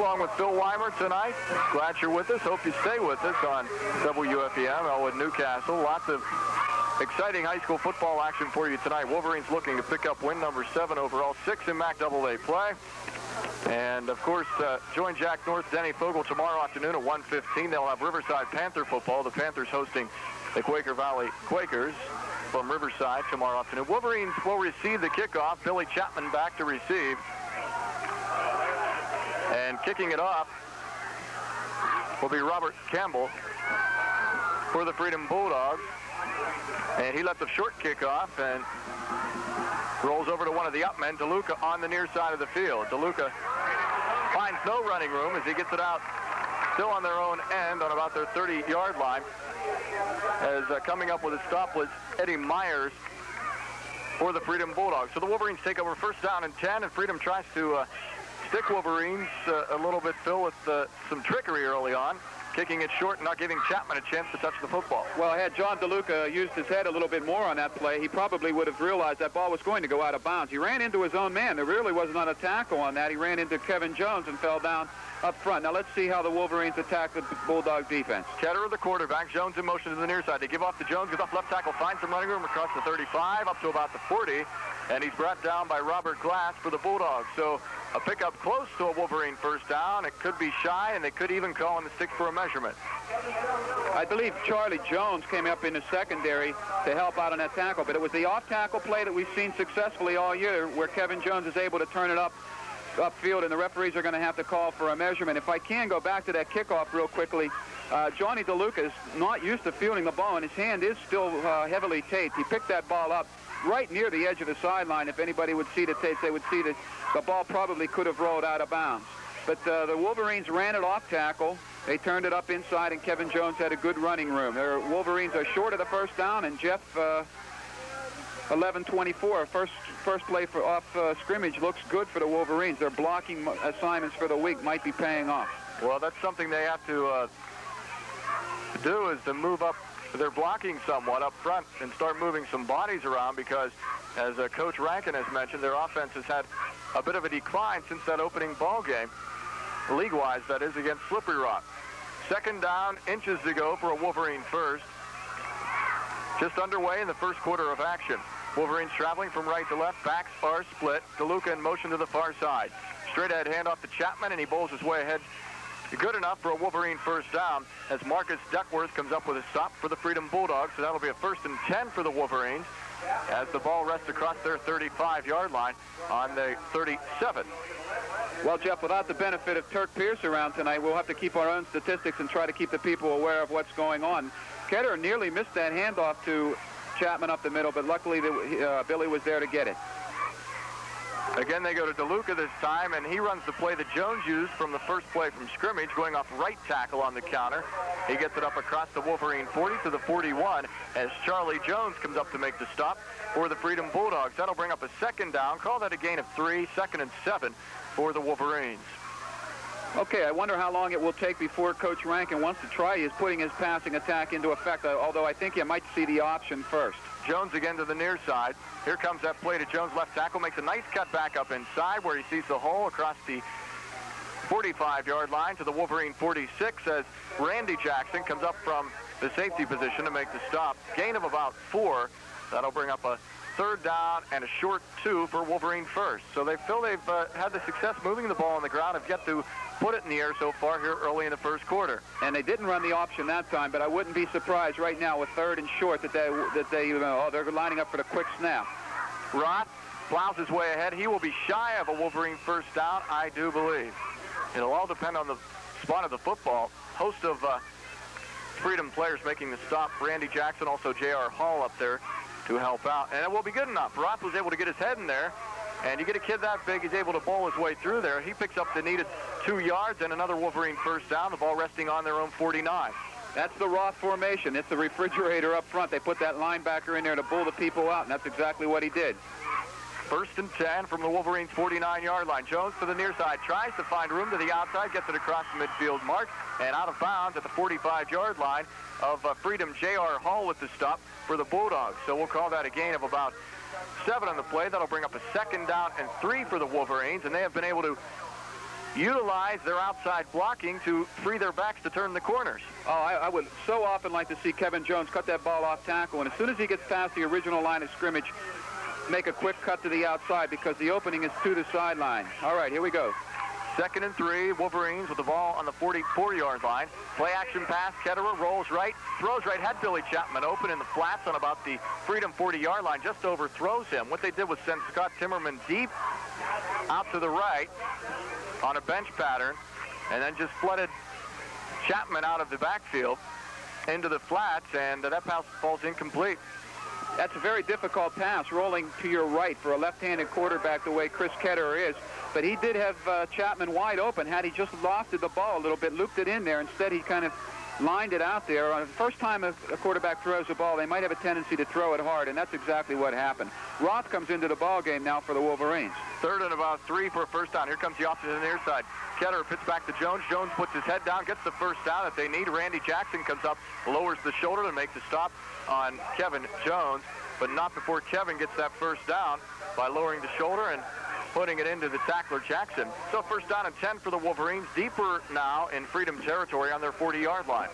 along with Phil Weimer tonight. Glad you're with us. Hope you stay with us on WFEM, Ellwood, Newcastle. Lots of exciting high school football action for you tonight. Wolverines looking to pick up win number 7 overall, 6 in MAC AA play. And, of course, join Jack North, Denny Fogle tomorrow afternoon at 1:15. They'll have Riverside Panther football. The Panthers hosting the Quaker Valley Quakers from Riverside tomorrow afternoon. Wolverines will receive the kickoff. Billy Chapman back to receive. And kicking it off will be Robert Campbell for the Freedom Bulldogs. And he lets the short kickoff and rolls over to one of the up men, DeLuca, on the near side of the field. DeLuca finds no running room as he gets it out still on their own end on about their 30-yard line. As coming up with a stop was Eddie Myers for the Freedom Bulldogs. So the Wolverines take over first down and 10, and Freedom tries to stick Wolverines a little bit, Phil, with some trickery early on, kicking it short and not giving Chapman a chance to touch the football. Well, had John DeLuca used his head a little bit more on that play, he probably would have realized that ball was going to go out of bounds. He ran into his own man. There really wasn't a tackle on that. He ran into Kevin Jones and fell down up front. Now let's see how the Wolverines attack the Bulldog defense. Ketterer, the quarterback. Jones in motion to the near side. They give off to Jones, goes off left tackle, finds some running room across the 35 up to about the 40, and he's brought down by Robert Glass for the Bulldogs. So a pickup close to a Wolverine first down. It could be shy, and they could even call on the sticks for a measurement. I believe Charlie Jones came up in the secondary to help out on that tackle, but it was the off-tackle play that we've seen successfully all year where Kevin Jones is able to turn it upfield, and the referees are going to have to call for a measurement. If I can go back to that kickoff real quickly, Johnny DeLuca is not used to fielding the ball, and his hand is still heavily taped. He picked that ball up right near the edge of the sideline. If anybody would see the tapes, they would see that the ball probably could have rolled out of bounds. But the Wolverines ran it off tackle. They turned it up inside, and Kevin Jones had a good running room. The Wolverines are short of the first down, and Jeff 11-24. First play for off scrimmage looks good for the Wolverines. Their blocking assignments for the week might be paying off. Well, that's something they have to do, is to move up their blocking somewhat up front and start moving some bodies around, because as Coach Rankin has mentioned, their offense has had a bit of a decline since that opening ball game, league-wise, that is, against Slippery Rock. Second down, inches to go for a Wolverine first. Just underway in the first quarter of action. Wolverines traveling from right to left. Backs are split. DeLuca in motion to the far side. Straight ahead handoff to Chapman, and he bowls his way ahead. Good enough for a Wolverine first down as Marcus Duckworth comes up with a stop for the Freedom Bulldogs. So that'll be a 1st and 10 for the Wolverines as the ball rests across their 35-yard line on the 37. Well, Jeff, without the benefit of Turk Pierce around tonight, we'll have to keep our own statistics and try to keep the people aware of what's going on. Ketterer nearly missed that handoff to Chapman up the middle, but luckily Billy was there to get it. Again, they go to DeLuca this time, and he runs the play that Jones used from the first play from scrimmage, going off right tackle on the counter. He gets it up across the Wolverine 40 to the 41 as Charlie Jones comes up to make the stop for the Freedom Bulldogs. That'll bring up a second down. Call that a gain of 3, 2nd and 7 for the Wolverines. Okay, I wonder how long it will take before Coach Rankin wants to try his putting his passing attack into effect, although I think he might see the option first. Jones again to the near side. Here comes that play to Jones, left tackle, makes a nice cut back up inside where he sees the hole across the 45-yard line to the Wolverine 46 as Randy Jackson comes up from the safety position to make the stop. Gain of about 4. That'll bring up a 3rd down and a short 2 for Wolverine first. So they feel they've had the success moving the ball on the ground, have yet to put it in the air so far here early in the first quarter. And they didn't run the option that time, but I wouldn't be surprised right now with 3rd and short that they're lining up for the quick snap. Roth plows his way ahead. He will be shy of a Wolverine first down, I do believe. It'll all depend on the spot of the football. Host of Freedom players making the stop. Randy Jackson, also J.R. Hall up there to help out. And it will be good enough. Roth was able to get his head in there. And you get a kid that big, he's able to bowl his way through there. He picks up the needed 2 yards and another Wolverine first down, the ball resting on their own 49. That's the Roth formation. It's the refrigerator up front. They put that linebacker in there to bull the people out, and that's exactly what he did. 1st and 10 from the Wolverines' 49-yard line. Jones to the near side, tries to find room to the outside, gets it across the midfield mark, and out of bounds at the 45-yard line of Freedom. J.R. Hall with the stop for the Bulldogs. So we'll call that a gain of about 7 on the play. That'll bring up a 2nd down and 3 for the Wolverines, and they have been able to utilize their outside blocking to free their backs to turn the corners. Oh, I would so often like to see Kevin Jones cut that ball off tackle, and as soon as he gets past the original line of scrimmage, make a quick cut to the outside because the opening is to the sideline. All right, here we go. 2nd and 3, Wolverines with the ball on the 44-yard line. Play action pass, Ketterer rolls right, throws right, had Billy Chapman open in the flats on about the Freedom 40-yard line, just overthrows him. What they did was send Scott Timmerman deep out to the right on a bench pattern, and then just flooded Chapman out of the backfield into the flats, and that pass falls incomplete. That's a very difficult pass, rolling to your right for a left-handed quarterback the way Chris Ketterer is. But he did have Chapman wide open. Had he just lofted the ball a little bit, looped it in there, instead he kind of lined it out there. On the first time a quarterback throws a ball, they might have a tendency to throw it hard, and that's exactly what happened. Roth comes into the ball game now for the Wolverines. 3rd and about 3 for a first down. Here comes the option on the near side. Ketterer pitch back to Jones. Jones puts his head down, gets the first down that they need. Randy Jackson comes up, lowers the shoulder to make the stop on Kevin Jones, but not before Kevin gets that first down by lowering the shoulder and putting it into the tackler Jackson. So 1st down and 10 for the Wolverines, deeper now in Freedom territory on their 40-yard line.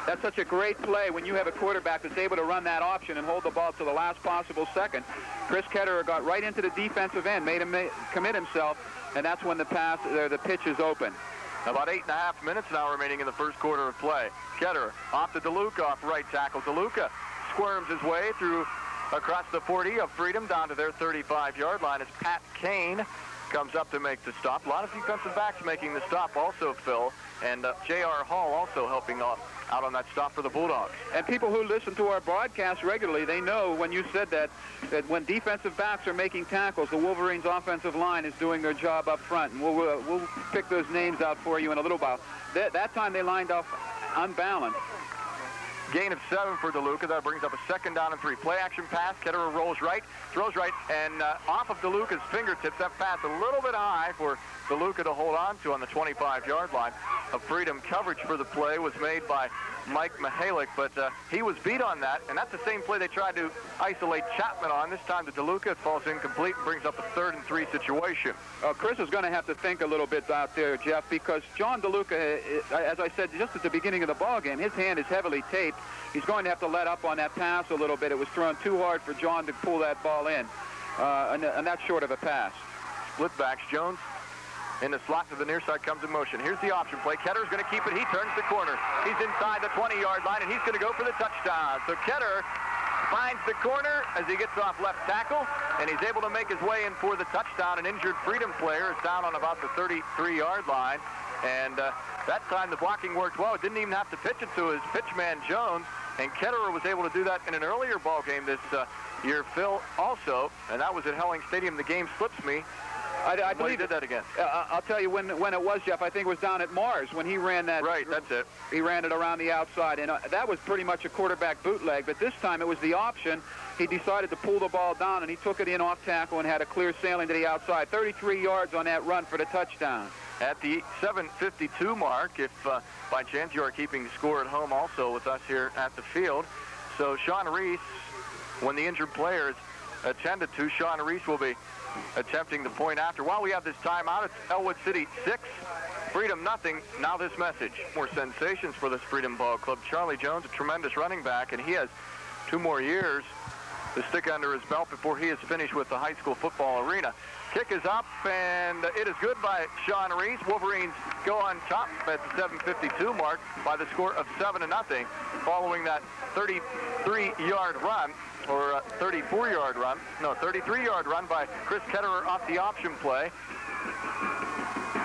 That's such a great play when you have a quarterback that's able to run that option and hold the ball to the last possible second. Chris Ketterer got right into the defensive end, made him commit himself, and that's when the pitch is open. About 8.5 minutes now remaining in the first quarter of play. Ketterer off to DeLuca off right tackle. DeLuca squirms his way through across the 40 of Freedom down to their 35-yard line as Pat Kane comes up to make the stop. A lot of defensive backs making the stop also, Phil, and J.R. Hall also helping out on that stop for the Bulldogs. And people who listen to our broadcast regularly, they know when you said that when defensive backs are making tackles, the Wolverines' offensive line is doing their job up front. And we'll pick those names out for you in a little while. That time they lined up unbalanced. Gain of 7 for DeLuca. That brings up a 2nd down and 3. Play action pass. Ketterer rolls right, throws right, and off of DeLuca's fingertips. That pass a little bit high for DeLuca to hold on to on the 25-yard line. A Freedom coverage for the play was made by Mike Mihalik, but he was beat on that, and that's the same play they tried to isolate Chapman on. This time to DeLuca, it falls incomplete and brings up a 3rd and 3 situation. Chris is going to have to think a little bit out there, Jeff, because John DeLuca, as I said just at the beginning of the ball game, his hand is heavily taped. He's going to have to let up on that pass a little bit. It was thrown too hard for John to pull that ball in, and that's short of a pass. Split backs. Jones in the slot to the near side comes in motion. Here's the option play. Ketterer's going to keep it. He turns the corner. He's inside the 20-yard line, and he's going to go for the touchdown. So Ketterer finds the corner as he gets off left tackle, and he's able to make his way in for the touchdown. An injured Freedom player is down on about the 33-yard line, and that time the blocking worked well. It didn't even have to pitch it to his pitchman Jones, and Ketterer was able to do that in an earlier ball game this year, Phil, also, and that was at Helling Stadium. The game slips me. I believe he did that again. I'll tell you when it was, Jeff. I think it was down at Mars when he ran that. Right, that's it. He ran it around the outside, and that was pretty much a quarterback bootleg. But this time it was the option. He decided to pull the ball down, and he took it in off tackle and had a clear sailing to the outside. 33 yards on that run for the touchdown. At the 7:52 mark, if by chance you are keeping the score at home also with us here at the field. So Sean Reese, when the injured players attended to, Sean Reese will be attempting the point after. While we have this timeout, it's Ellwood City 6, Freedom nothing. Now this message. More sensations for this Freedom Ball Club. Charlie Jones, a tremendous running back, and he has 2 more years to stick under his belt before he is finished with the high school football arena. Kick is up, and it is good by Sean Reese. Wolverines go on top at the 7:52 mark by the score of 7-0, following that 33-yard run, or 34-yard run. No, 33-yard run by Chris Ketterer off the option play.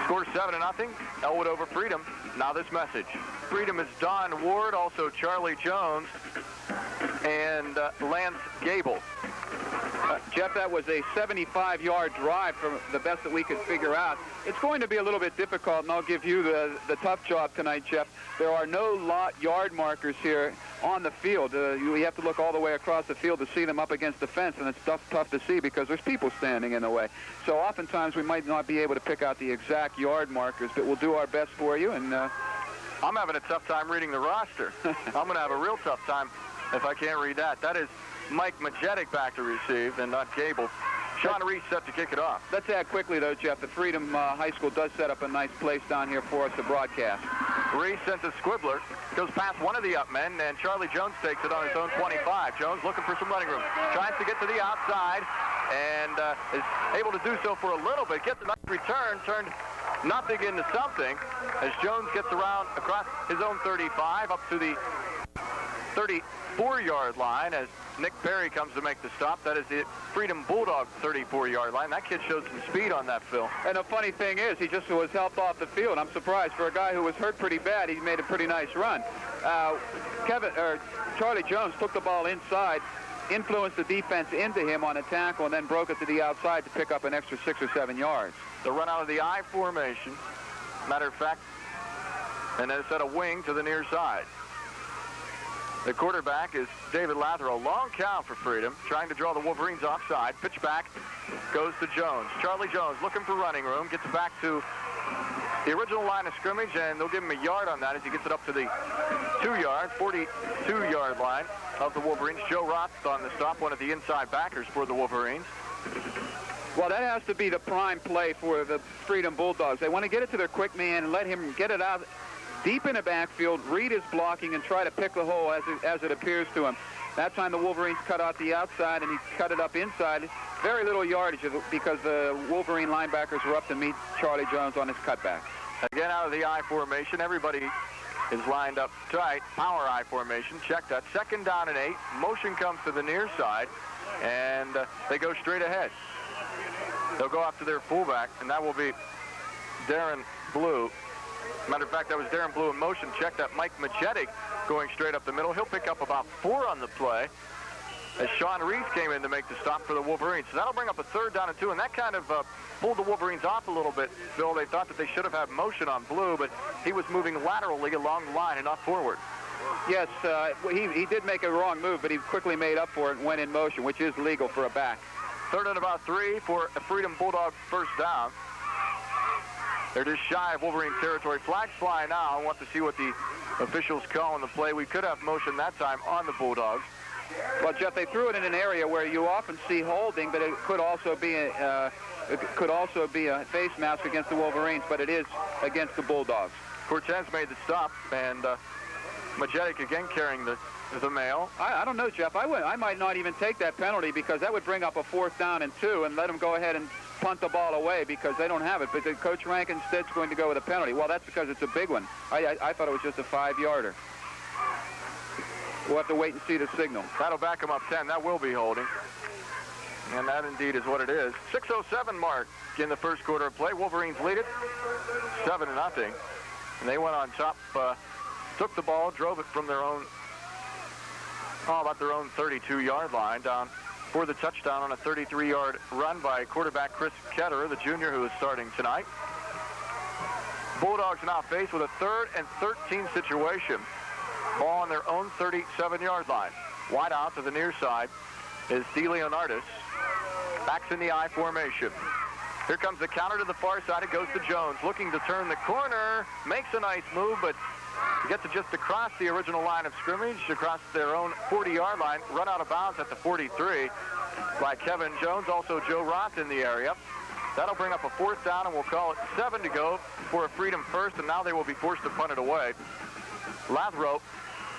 Score 7-0. Ellwood over Freedom. Now this message. Freedom is Don Ward, also Charlie Jones, and Lance Gable. Jeff, that was a 75-yard drive from the best that we could figure out. It's going to be a little bit difficult, and I'll give you the tough job tonight, Jeff. There are no yard markers here on the field. We have to look all the way across the field to see them up against the fence, and it's tough to see because there's people standing in the way. So oftentimes we might not be able to pick out the exact yard markers, but we'll do our best for you. And I'm having a tough time reading the roster. I'm going to have a real tough time if I can't read that. That is Mike Majetic back to receive and not Gable. Sean Reese set to kick it off. Let's add quickly, though, Jeff, that Freedom High School does set up a nice place down here for us to broadcast. Reese sent to Squibbler, goes past one of the up men, and Charlie Jones takes it on his own 25. Jones looking for some running room. Tries to get to the outside, and is able to do so for a little bit. Gets a nice return, turned nothing into something, as Jones gets around across his own 35 up to the 34-yard line as Nick Perry comes to make the stop. That is the Freedom Bulldog 34-yard line. That kid showed some speed on that, Phil. And the funny thing is, he just was helped off the field. I'm surprised. For a guy who was hurt pretty bad, he made a pretty nice run. Charlie Jones took the ball inside, influenced the defense into him on a tackle, and then broke it to the outside to pick up an extra 6 or 7 yards. The run out of the I formation, matter of fact, and then it's at a wing to the near side. The quarterback is David Lathrow. Long count for Freedom, trying to draw the Wolverines offside. Pitch back goes to Jones. Charlie Jones looking for running room, gets back to the original line of scrimmage, and they'll give him a yard on that as he gets it up to the 42-yard line of the Wolverines. Joe Roth on the stop, one of the inside backers for the Wolverines. Well, that has to be the prime play for the Freedom Bulldogs. They want to get it to their quick man and let him get it out deep in the backfield, read his blocking, and try to pick the hole as it appears to him. That time the Wolverines cut out the outside, and he cut it up inside. Very little yardage because the Wolverine linebackers were up to meet Charlie Jones on his cutback. Again, out of the I formation, everybody is lined up tight. Power I formation. Check that. 2nd down and 8. Motion comes to the near side, and they go straight ahead. They'll go after their fullback, and that will be Darren Blue. Matter of fact, that was Darren Blue in motion. Check that. Mike Majetic going straight up the middle. He'll pick up about 4 on the play as Sean Reese came in to make the stop for the Wolverines. So that'll bring up a 3rd down and 2, and that kind of pulled the Wolverines off a little bit, Phil. They thought that they should have had motion on Blue, but he was moving laterally along the line and not forward. Yes, he did make a wrong move, but he quickly made up for it and went in motion, which is legal for a back. 3rd and about 3 for a Freedom Bulldog 1st down. They're just shy of Wolverine territory. Flags fly now. I want to see what the officials call on the play. We could have motion that time on the Bulldogs. Well, Jeff, they threw it in an area where you often see holding, but it could also be a face mask against the Wolverines, but it is against the Bulldogs. Cortez made the stop, and Majetic again carrying the mail. I don't know, Jeff. I might not even take that penalty because that would bring up a 4th down and 2 and let them go ahead and punt the ball away because they don't have it. But Coach Rank instead's going to go with a penalty. Well, that's because it's a big one. I thought it was just a 5-yarder. We'll have to wait and see the signal. That'll back them up 10. That will be holding. And that indeed is what it is. 6:07 mark in the first quarter of play. Wolverines lead it 7-0. And they went on top, took the ball, drove it from their own, about their own 32-yard line down for the touchdown on a 33-yard run by quarterback Chris Ketterer, the junior who is starting tonight. Bulldogs now faced with a 3rd and 13 situation. Ball on their own 37-yard line. Wide out to the near side is DeLeonardis. Backs in the I formation. Here comes the counter to the far side. It goes to Jones, looking to turn the corner. Makes a nice move, but gets it just across the original line of scrimmage, across their own 40-yard line, run out of bounds at the 43 by Kevin Jones, also Joe Roth in the area. That'll bring up a 4th down, and we'll call it 7 to go for a Freedom first, and now they will be forced to punt it away. Lathrow,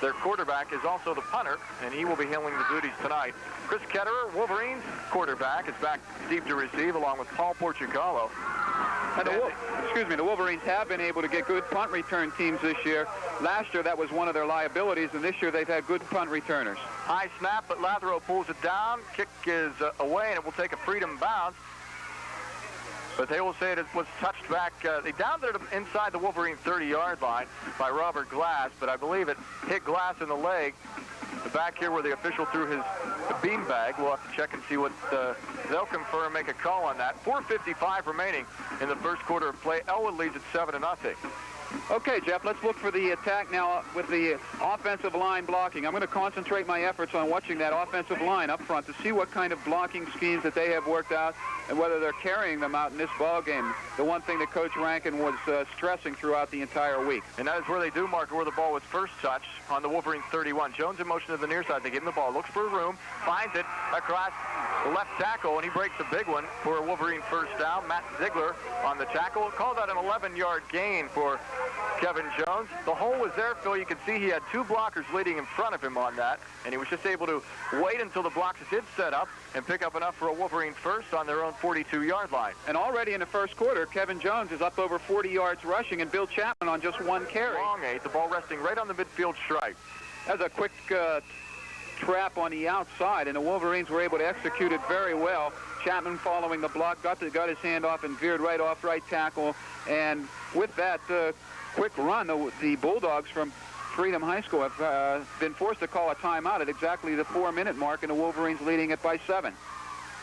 their quarterback, is also the punter, and he will be handling the duties tonight. Chris Ketterer, Wolverines quarterback, is back deep to receive, along with Paul Portugallo. And the Wolverines have been able to get good punt return teams this year. Last year, that was one of their liabilities, and this year they've had good punt returners. High snap, but Lathrow pulls it down. Kick is away, and it will take a Freedom bounce. But they will say it was touched back. They downed it inside the Wolverine 30-yard line by Robert Glass, but I believe it hit Glass in the leg. The back here where the official threw his beanbag. We'll have to check and see what they'll confirm, make a call on that. 4:55 remaining in the first quarter of play. Ellwood leads at 7-0. Okay, Jeff, let's look for the attack now with the offensive line blocking. I'm going to concentrate my efforts on watching that offensive line up front to see what kind of blocking schemes that they have worked out and whether they're carrying them out in this ball game. The one thing that Coach Rankin was stressing throughout the entire week. And that is where they do mark where the ball was first touched on the Wolverines 31. Jones in motion to the near side. They give him the ball, looks for room, finds it across the left tackle, and he breaks a big one for a Wolverine first down. Matt Ziegler on the tackle. Called out an 11-yard gain for Kevin Jones. The hole was there, Phil. You can see he had two blockers leading in front of him on that, and he was just able to wait until the blocks did set up and pick up enough for a Wolverine first on their own 42-yard line. And already in the first quarter, Kevin Jones is up over 40 yards rushing, and Bill Chapman on just one carry. Long 8, the ball resting right on the midfield stripe. That's a quick trap on the outside, and the Wolverines were able to execute it very well. Chapman following the block, got his hand off and veered right off right tackle. And with that quick run, the Bulldogs from Freedom High School have been forced to call a timeout at exactly the 4-minute mark, and the Wolverines leading it by 7.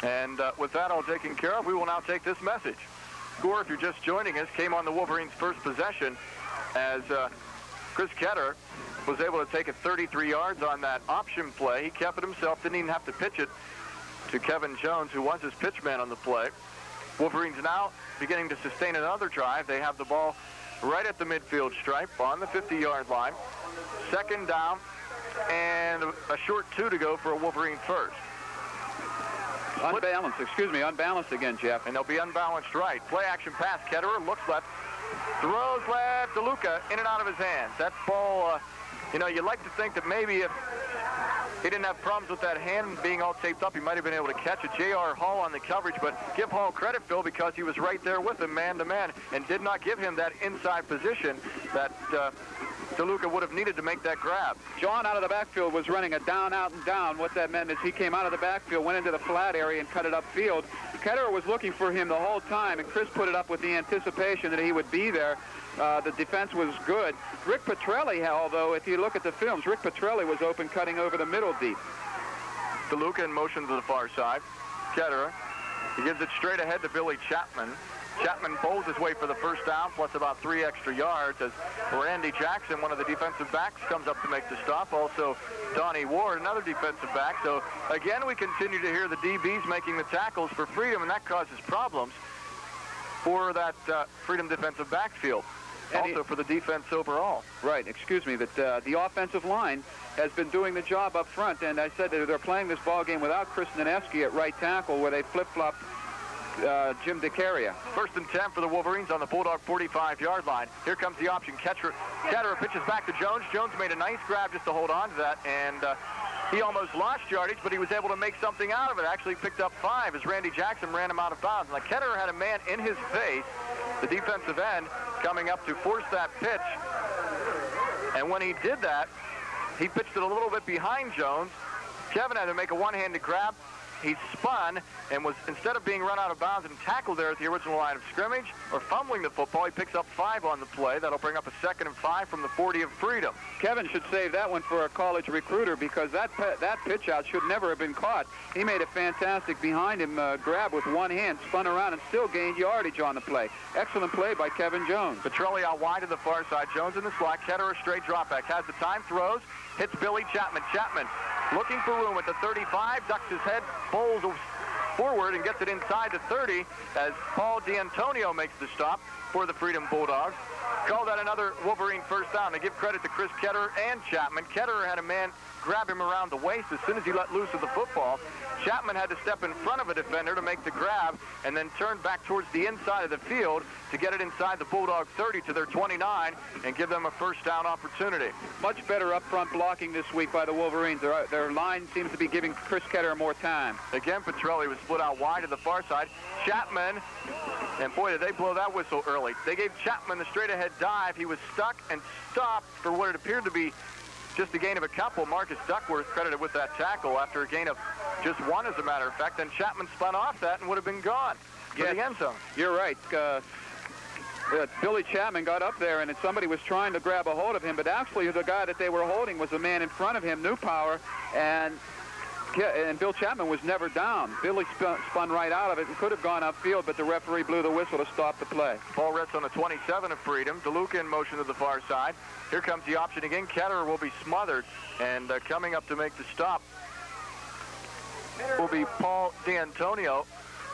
And with that all taken care of, we will now take this message. Score, if you're just joining us, came on the Wolverines' first possession as Chris Ketter was able to take it 33 yards on that option play. He kept it himself, didn't even have to pitch it to Kevin Jones, who was his pitch man on the play. Wolverines now beginning to sustain another drive. They have the ball right at the midfield stripe on the 50-yard line. Second down and a short 2 to go for a Wolverine first. Unbalanced again, Jeff. And they'll be unbalanced right. Play action pass. Ketterer looks left, throws left. DeLuca in and out of his hands. That ball, you'd like to think that maybe if he didn't have problems with that hand being all taped up, he might have been able to catch it. J.R. Hall on the coverage, but give Hall credit, Phil, because he was right there with him man-to-man and did not give him that inside position that DeLuca would have needed to make that grab. John out of the backfield was running a down, out, and down. What that meant is he came out of the backfield, went into the flat area, and cut it upfield. Ketterer was looking for him the whole time, and Chris put it up with the anticipation that he would be there. The defense was good. Rick Petrelli, although, if you look at the films, Rick Petrelli was open cutting over the middle deep. DeLuca in motion to the far side. Ketterer, he gives it straight ahead to Billy Chapman. Chapman bowls his way for the first down, plus about 3 extra yards as Randy Jackson, one of the defensive backs, comes up to make the stop. Also, Donnie Ward, another defensive back. So, again, we continue to hear the DBs making the tackles for Freedom, and that causes problems for that Freedom defensive backfield. Also for the defense overall. Right, excuse me, that the offensive line has been doing the job up front, and I said that they're playing this ball game without Chris Naneski at right tackle, where they flip-flop Jim DeCaria. First and 10 for the Wolverines on the Bulldog 45-yard line. Here comes the option. Ketterer pitches back to Jones. Jones made a nice grab just to hold on to that, and he almost lost yardage, but he was able to make something out of it. Actually picked up 5 as Randy Jackson ran him out of bounds. Now, Ketterer had a man in his face, the defensive end, coming up to force that pitch. And when he did that, he pitched it a little bit behind Jones. Kevin had to make a one-handed grab. He spun and was, instead of being run out of bounds and tackled there at the original line of scrimmage or fumbling the football, he picks up 5 on the play. That'll bring up a 2nd and 5 from the 40 of Freedom. Kevin should save that one for a college recruiter, because that pitch out should never have been caught. He made a fantastic behind him grab with one hand, spun around, and still gained yardage on the play. Excellent play by Kevin Jones. Petrelli out wide to the far side. Jones in the slot. Ketterer straight drop back. Has the time, throws, hits Billy Chapman. Chapman looking for room at the 35, ducks his head, bowls forward and gets it inside the 30 as Paul D'Antonio makes the stop for the Freedom Bulldogs. Call that another Wolverine first down. They give credit to Chris Ketterer and Chapman. Ketterer had a man grab him around the waist as soon as he let loose of the football. Chapman had to step in front of a defender to make the grab and then turn back towards the inside of the field to get it inside the Bulldog 30 to their 29 and give them a first down opportunity. Much better up front blocking this week by the Wolverines. Their line seems to be giving Chris Ketterer more time. Again, Petrelli was split out wide to the far side. Chapman, and boy, did they blow that whistle early. They gave Chapman the straight-ahead dive. He was stuck and stopped for what it appeared to be just a gain of a couple. Marcus Duckworth credited with that tackle after a gain of just 1, as a matter of fact. Then Chapman spun off that and would have been gone for the end zone. You're right. Billy Chapman got up there, and somebody was trying to grab a hold of him, but actually the guy that they were holding was the man in front of him, Newpower, and Bill Chapman was never down. Billy spun right out of it and could have gone upfield, but the referee blew the whistle to stop the play. Ball rests on the 27 of Freedom. DeLuca in motion to the far side. Here comes the option again. Ketterer will be smothered, and coming up to make the stop will be Paul D'Antonio.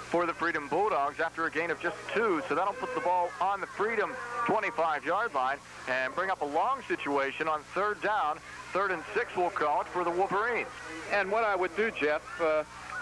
for the Freedom Bulldogs after a gain of just 2. So that'll put the ball on the Freedom 25-yard line and bring up a long situation on 3rd down. 3rd and 6 we'll call it for the Wolverines. And what I would do, Jeff,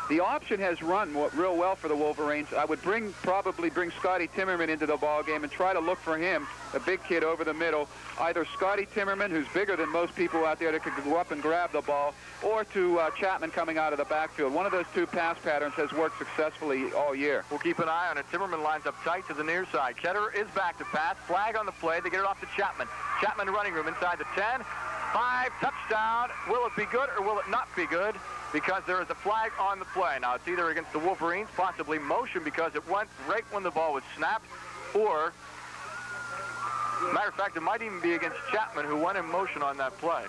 the option has run real well for the Wolverines. I would probably bring Scotty Timmerman into the ball game and try to look for him, a big kid over the middle, either Scotty Timmerman, who's bigger than most people out there that could go up and grab the ball, or to Chapman coming out of the backfield. One of those two pass patterns has worked successfully all year. We'll keep an eye on it. Timmerman lines up tight to the near side. Ketter is back to pass. Flag on the play. They get it off to Chapman. Chapman running room inside the 10. 5, touchdown. Will it be good or will it not be good? Because there is a flag on the play. Now, it's either against the Wolverines, possibly motion because it went right when the ball was snapped, or, matter of fact, it might even be against Chapman, who went in motion on that play.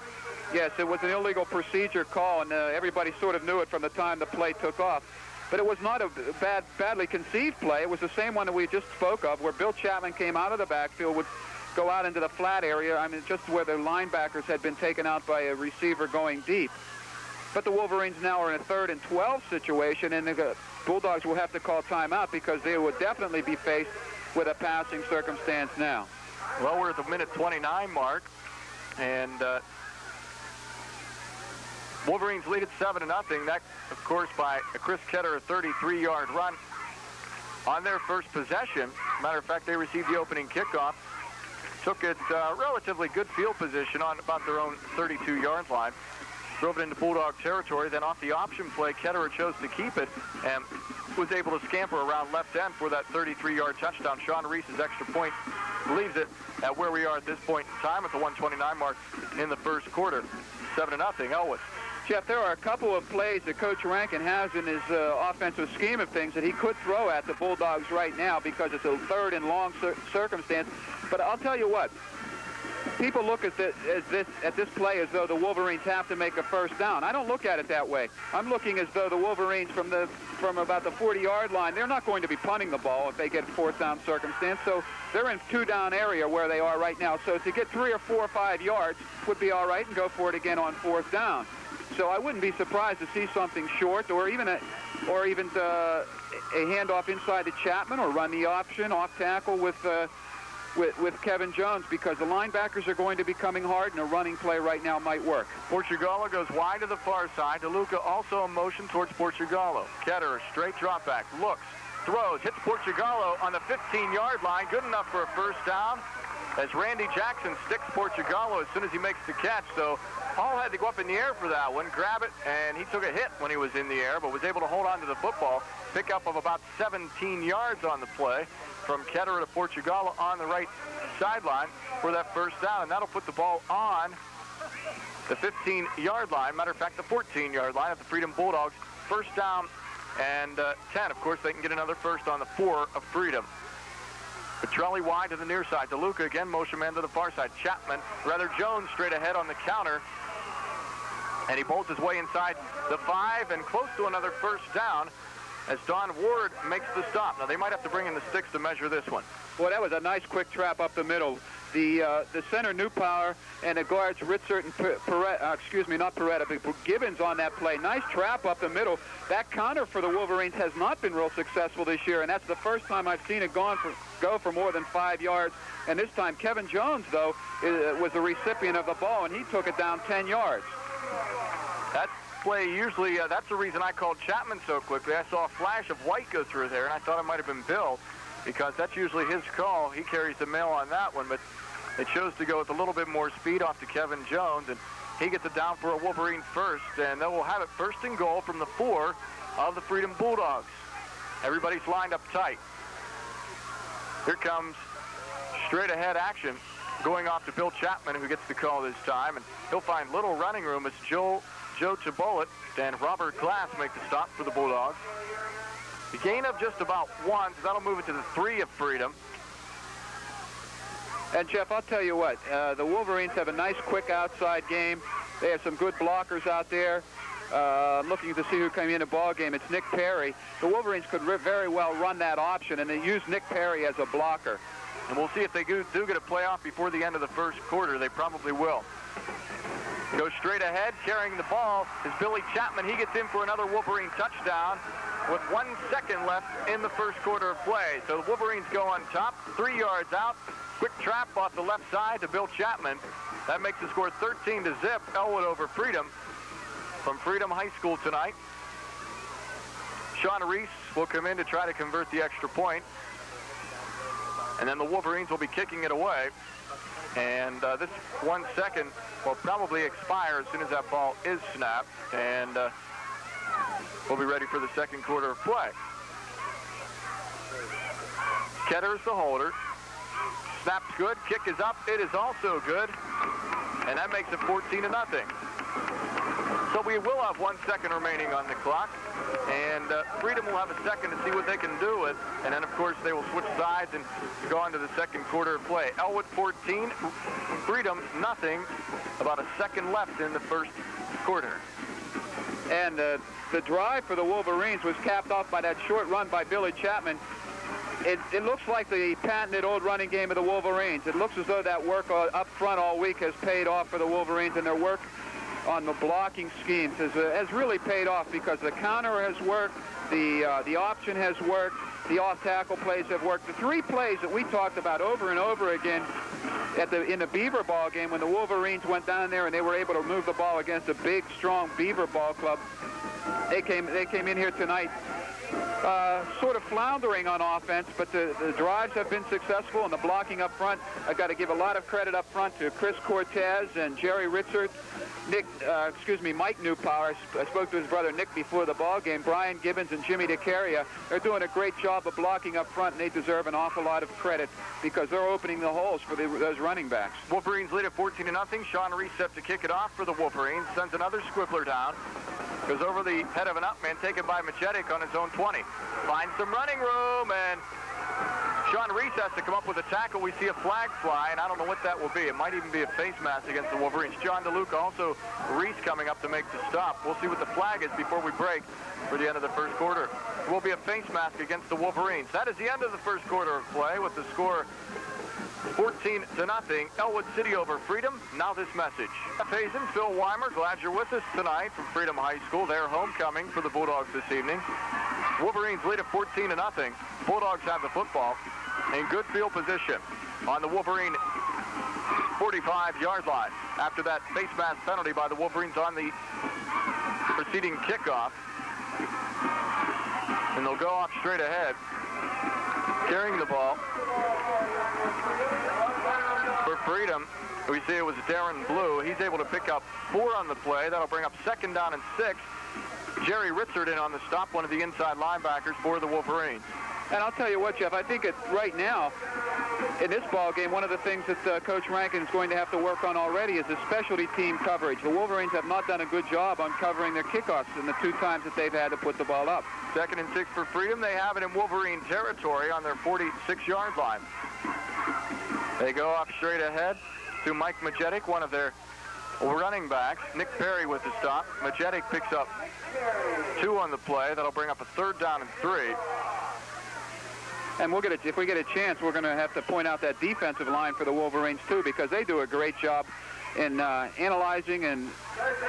Yes, it was an illegal procedure call, and everybody sort of knew it from the time the play took off. But it was not a badly conceived play. It was the same one that we just spoke of, where Bill Chapman came out of the backfield, would go out into the flat area, I mean, just where the linebackers had been taken out by a receiver going deep. But the Wolverines now are in a 3rd and 12 situation, and the Bulldogs will have to call timeout because they would definitely be faced with a passing circumstance now. Well, we're at the minute 29 mark, and Wolverines lead at 7-0. That, of course, by Chris Ketter, a 33-yard run on their first possession. Matter of fact, they received the opening kickoff, took it relatively good field position on about their own 32-yard line. Drove it into Bulldog territory. Then off the option play, Ketterer chose to keep it and was able to scamper around left end for that 33-yard touchdown. Sean Reese's extra point leaves it at where we are at this point in time at the 1:29 mark in the first quarter. 7-0, Ellwood. Jeff, there are a couple of plays that Coach Rankin has in his offensive scheme of things that he could throw at the Bulldogs right now because it's a 3rd and long circumstance. But I'll tell you what. People look at this play as though the Wolverines have to make a first down. I don't look at it that way. I'm looking as though the Wolverines from about the 40-yard line, they're not going to be punting the ball if they get a 4th down circumstance. So they're in 2-down area where they are right now. So to get 3 or 4 or 5 yards would be all right and go for it again on 4th down. So I wouldn't be surprised to see something short or even a handoff inside to Chapman or run the option off tackle with Kevin Jones, because the linebackers are going to be coming hard, and a running play right now might work. Portugallo goes wide to the far side. DeLuca also in motion towards Portugallo. Ketter, straight drop back, looks, throws, hits Portugallo on the 15-yard line. Good enough for a first down as Randy Jackson sticks Portugallo as soon as he makes the catch. So Hall had to go up in the air for that one, grab it, and he took a hit when he was in the air, but was able to hold on to the football. Pickup of about 17 yards on the play from Ketter to Portugallo on the right sideline for that first down, and that'll put the ball on the 15-yard line. Matter of fact, the 14-yard line of the Freedom Bulldogs. First down and 10. Of course, they can get another first on the 4 of Freedom. Petrelli wide to the near side. DeLuca again, motion man to the far side. Jones straight ahead on the counter. And he bolts his way inside the 5 and close to another first down as Don Ward makes the stop. Now, they might have to bring in the sticks to measure this one. Boy, that was a nice quick trap up the middle. The center, Newpower, and the guards, Ritzert and Gibbons on that play. Nice trap up the middle. That counter for the Wolverines has not been real successful this year, and that's the first time I've seen it go for more than 5 yards. And this time, Kevin Jones, though, was the recipient of the ball, and he took it down 10 yards. That play usually, that's the reason I called Chapman so quickly. I saw a flash of white go through there, and I thought it might have been Bill, because that's usually his call. He carries the mail on that one, but they chose to go with a little bit more speed off to Kevin Jones, and he gets it down for a Wolverine first, and then we'll have it 1st and goal from the 4 of the Freedom Bulldogs. Everybody's lined up tight. Here comes straight ahead action going off to Bill Chapman, who gets the call this time, and he'll find little running room as Joe Chabolet and Robert Glass make the stop for the Bulldogs. The gain of just about 1, so that'll move it to the 3 of Freedom. And, Jeff, I'll tell you what, the Wolverines have a nice, quick outside game. They have some good blockers out there. Looking to see who came in the ball game. It's Nick Perry. The Wolverines could very well run that option, and they use Nick Perry as a blocker. And we'll see if they do get a playoff before the end of the first quarter. They probably will. Goes straight ahead, carrying the ball is Billy Chapman. He gets in for another Wolverine touchdown with 1 second left in the first quarter of play. So the Wolverines go on top, 3 yards out. Quick trap off the left side to Bill Chapman. That makes the score 13-0. Ellwood over Freedom from Freedom High School tonight. Sean Reese will come in to try to convert the extra point. And then the Wolverines will be kicking it away. And this 1 second will probably expire as soon as that ball is snapped. And we'll be ready for the second quarter of play. Ketter's the holder. Snap's good. Kick is up. It is also good. And that makes it 14-0. So we will have 1 second remaining on the clock. And Freedom will have a second to see what they can do with. And then, of course, they will switch sides and go on to the second quarter of play. Ellwood 14, Freedom nothing. About a second left in the first quarter. And the drive for the Wolverines was capped off by that short run by Billy Chapman. It looks like the patented old running game of the Wolverines. It looks as though that work up front all week has paid off for the Wolverines, and their work on the blocking schemes has really paid off, because the counter has worked, the option has worked, the off-tackle plays have worked. The 3 plays that we talked about over and over again in the Beaver ball game, when the Wolverines went down there and they were able to move the ball against a big, strong Beaver ball club, they came in here tonight sort of floundering on offense, but the drives have been successful, and the blocking up front, I've got to give a lot of credit up front to Chris Cortez and Jerry Ritzert, Mike Newpower. I spoke to his brother Nick before the ball game. Brian Gibbons and Jimmy DeCaria. They're doing a great job of blocking up front, and they deserve an awful lot of credit because they're opening the holes for those running backs. Wolverines lead at 14-0. Sean Reese set to kick it off for the Wolverines. Sends another squiffler down. Goes over the head of an up man, taken by Majetic on his own 20. Finds some running room, and Sean Reese has to come up with a tackle. We see a flag fly, and I don't know what that will be. It might even be a face mask against the Wolverines. John DeLuca, also Reese coming up to make the stop. We'll see what the flag is before we break for the end of the first quarter. It will be a face mask against the Wolverines. That is the end of the first quarter of play with the score 14-0. Ellwood City over Freedom. Now this message. Jeff Hazen, Phil Weimer, glad you're with us tonight from Freedom High School. Their homecoming for the Bulldogs this evening. Wolverines lead at 14-0. Bulldogs have the football in good field position on the Wolverine 45-yard line. After that face mask penalty by the Wolverines on the preceding kickoff. And they'll go off straight ahead, carrying the ball. For Freedom, we see it was Darren Blue. He's able to pick up 4 on the play. That'll bring up 2nd down and 6. Jerry Ritzert in on the stop, one of the inside linebackers for the Wolverines. And I'll tell you what, Jeff, I think right now, in this ball game, one of the things that Coach Rankin is going to have to work on already is the specialty team coverage. The Wolverines have not done a good job on covering their kickoffs in the 2 times that they've had to put the ball up. 2nd and 6 for Freedom. They have it in Wolverine territory on their 46-yard line. They go off straight ahead to Mike Majetic, one of their running backs. Nick Perry with the stop. Majetic picks up 2 on the play. That'll bring up a 3rd down and 3. And if we get a chance, we're going to have to point out that defensive line for the Wolverines, too, because they do a great job in analyzing and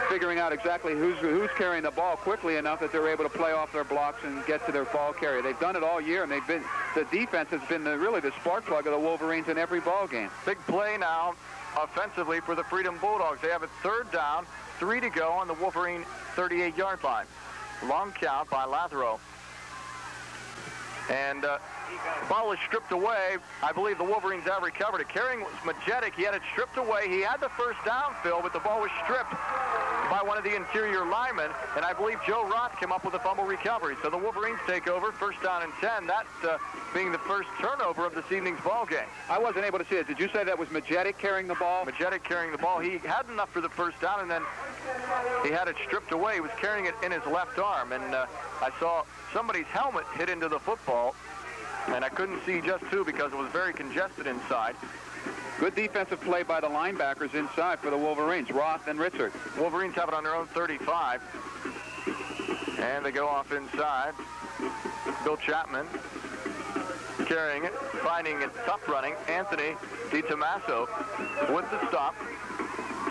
figuring out exactly who's carrying the ball quickly enough that they're able to play off their blocks and get to their ball carrier. They've done it all year, and the defense has been really the spark plug of the Wolverines in every ball game. Big play now offensively for the Freedom Bulldogs. They have a 3rd down, 3 to go on the Wolverine 38-yard line. Long count by Lathero. And ball is stripped away. I believe the Wolverines have recovered it. Carrying was Majetic. He had it stripped away. He had the 1st down, Phil, but the ball was stripped by one of the interior linemen. And I believe Joe Roth came up with a fumble recovery. So the Wolverines take over, 1st down and 10. That being the first turnover of this evening's ball game. I wasn't able to see it. Did you say that was Majetic carrying the ball? Majetic carrying the ball. He had enough for the 1st down, and then he had it stripped away. He was carrying it in his left arm, and I saw somebody's helmet hit into the football, and I couldn't see just who because it was very congested inside. Good defensive play by the linebackers inside for the Wolverines, Roth and Ritzert. Wolverines have it on their own 35, and they go off inside. Bill Chapman carrying it, finding it tough running. Anthony DiTomaso with the stop.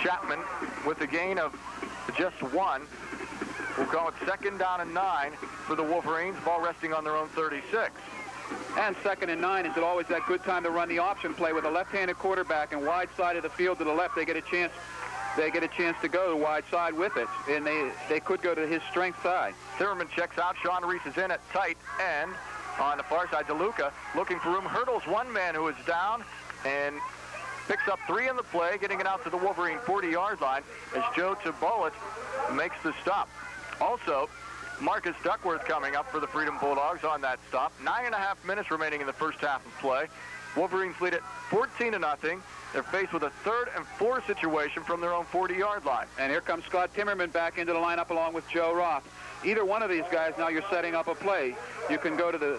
Chapman with a gain of just 1. We'll call it 2nd down and 9. for the Wolverines, ball resting on their own 36. And 2nd and 9, is it always that good time to run the option play with a left-handed quarterback and wide side of the field to the left? They get a chance to go to wide side with it, and they could go to his strength side. Zimmerman checks out. Sean Reese is in at tight end on the far side. DeLuca looking for room, hurdles one man who is down, and picks up 3 in the play, getting it out to the Wolverine 40-yard line as Joe Tabolet makes the stop. Also, Marcus Duckworth coming up for the Freedom Bulldogs on that stop. 9.5 minutes remaining in the first half of play. Wolverines lead it 14-0. They're faced with a 3rd and 4 situation from their own 40-yard line. And here comes Scott Timmerman back into the lineup along with Joe Roth. Either one of these guys, now you're setting up a play. You can go to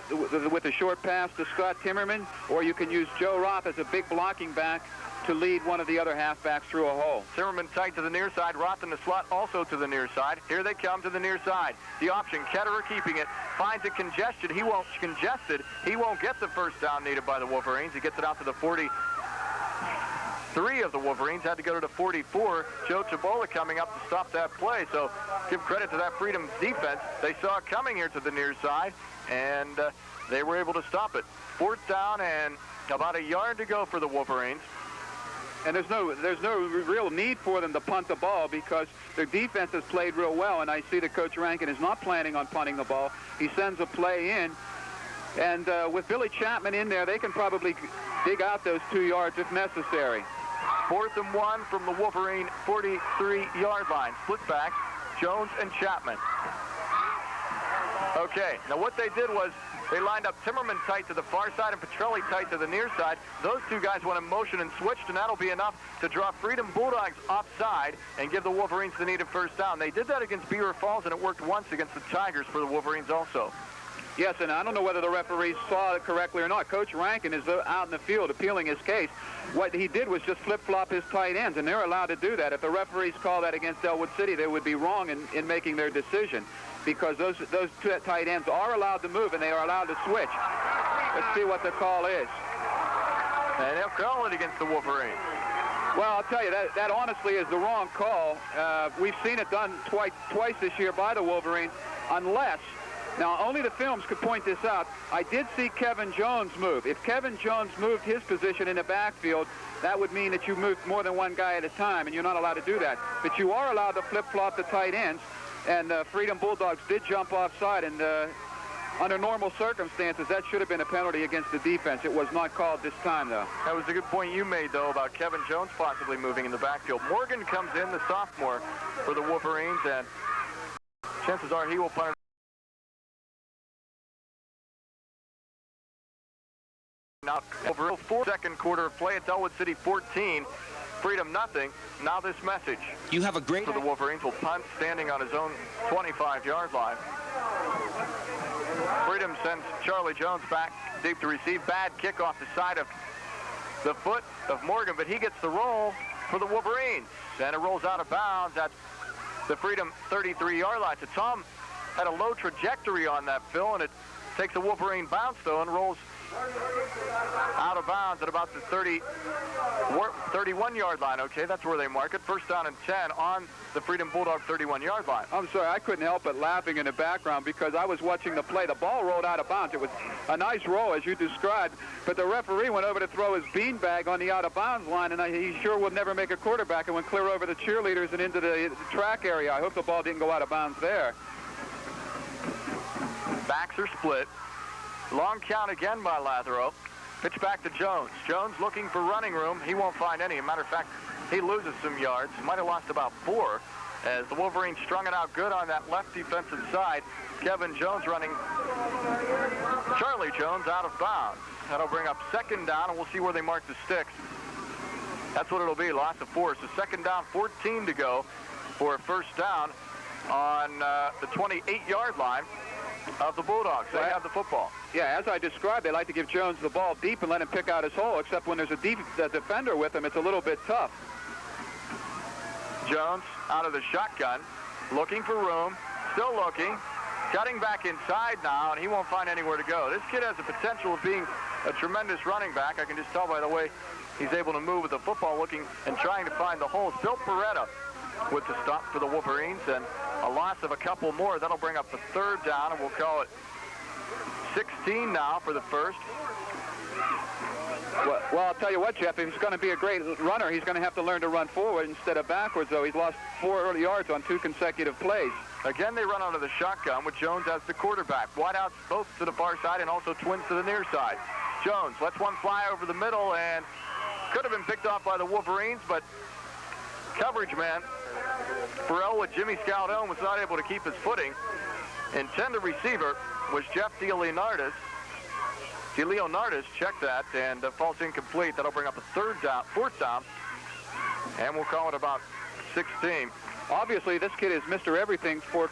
with a short pass to Scott Timmerman, or you can use Joe Roth as a big blocking back to lead one of the other halfbacks through a hole. Zimmerman tight to the near side. Roth in the slot also to the near side. Here they come to the near side. The option, Ketterer keeping it. Finds it congested. He won't get the first down needed by the Wolverines. He gets it out to the 40. 3 of the Wolverines had to go to the 44. Joe Tabola coming up to stop that play. So give credit to that Freedom defense. They saw it coming here to the near side, and they were able to stop it. 4th down and about a yard to go for the Wolverines. And there's no real need for them to punt the ball because their defense has played real well, and I see that Coach Rankin is not planning on punting the ball. He sends a play in, and with Billy Chapman in there, they can probably dig out those 2 yards if necessary. 4th and 1 from the Wolverine 43-yard line. Split back, Jones and Chapman. Okay, now what they did was they lined up Timmerman tight to the far side and Petrelli tight to the near side. Those 2 guys went in motion and switched, and that'll be enough to draw Freedom Bulldogs offside and give the Wolverines the needed first down. They did that against Beaver Falls, and it worked once against the Tigers for the Wolverines also. Yes, and I don't know whether the referees saw it correctly or not. Coach Rankin is out in the field appealing his case. What he did was just flip-flop his tight ends, and they're allowed to do that. If the referees call that against Ellwood City, they would be wrong in making their decision because those 2 tight ends are allowed to move, and they are allowed to switch. Let's see what the call is. And they'll call it against the Wolverines. Well, I'll tell you, that honestly is the wrong call. We've seen it done twice this year by the Wolverines, unless... Now, only the films could point this out. I did see Kevin Jones move. If Kevin Jones moved his position in the backfield, that would mean that you moved more than one guy at a time, and you're not allowed to do that. But you are allowed to flip-flop the tight ends, and Freedom Bulldogs did jump offside, and under normal circumstances, that should have been a penalty against the defense. It was not called this time, though. That was a good point you made, though, about Kevin Jones possibly moving in the backfield. Morgan comes in, the sophomore, for the Wolverines, and chances are he will punt it. Now, over 4nd quarter of play, it's Ellwood City 14, Freedom nothing. Now this message. You have a great... For the Wolverines will punt standing on his own 25-yard line. Freedom sends Charlie Jones back deep to receive. Bad kick off the side of the foot of Morgan, but he gets the roll for the Wolverines. And it rolls out of bounds at the Freedom 33-yard line. So Tom had a low trajectory on that, Phil, and it takes a Wolverine bounce, though, and rolls out of bounds at about the 31-yard line. Okay, that's where they mark it. First down and 10 on the Freedom Bulldog 31-yard line. I'm sorry, I couldn't help but laughing in the background because I was watching the play. The ball rolled out of bounds. It was a nice roll, as you described, but the referee went over to throw his beanbag on the out-of-bounds line, and he sure would never make a quarterback and went clear over the cheerleaders and into the track area. I hope the ball didn't go out of bounds there. Backs are split. Long count again by Lathero. Pitch back to Jones. Jones looking for running room. He won't find any. As a matter of fact, he loses some yards. Might have lost about 4 as the Wolverines strung it out good on that left defensive side. Kevin Jones running Charlie Jones out of bounds. That'll bring up 2nd down, and we'll see where they mark the sticks. That's what it'll be, loss of 4. So 2nd down, 14 to go for a first down on the 28-yard line of the Bulldogs. They have the football. Yeah, as I described, they like to give Jones the ball deep and let him pick out his hole, except when there's a defender with him, it's a little bit tough. Jones out of the shotgun, looking for room, still looking, cutting back inside now, and he won't find anywhere to go. This kid has the potential of being a tremendous running back. I can just tell by the way he's able to move with the football, looking and trying to find the holes. Bill Peretta with the stop for the Wolverines, and a loss of a couple more. That'll bring up the third down, and we'll call it 16 now for the first. Well, I'll tell you what, Jeff, if he's going to be a great runner, he's going to have to learn to run forward instead of backwards, though. He's lost 4 yards on 2 consecutive plays. Again, they run out of the shotgun with Jones as the quarterback. Wideouts both to the far side and also twins to the near side. Jones lets one fly over the middle and could have been picked off by the Wolverines, but coverage man for Ellwood, Jimmy Scaldone, was not able to keep his footing. Intended receiver was Jeff DeLeonardis. DeLeonardis checked that and falls incomplete. That'll bring up a fourth down, and we'll call it about 16. Obviously, this kid is Mr. Everything for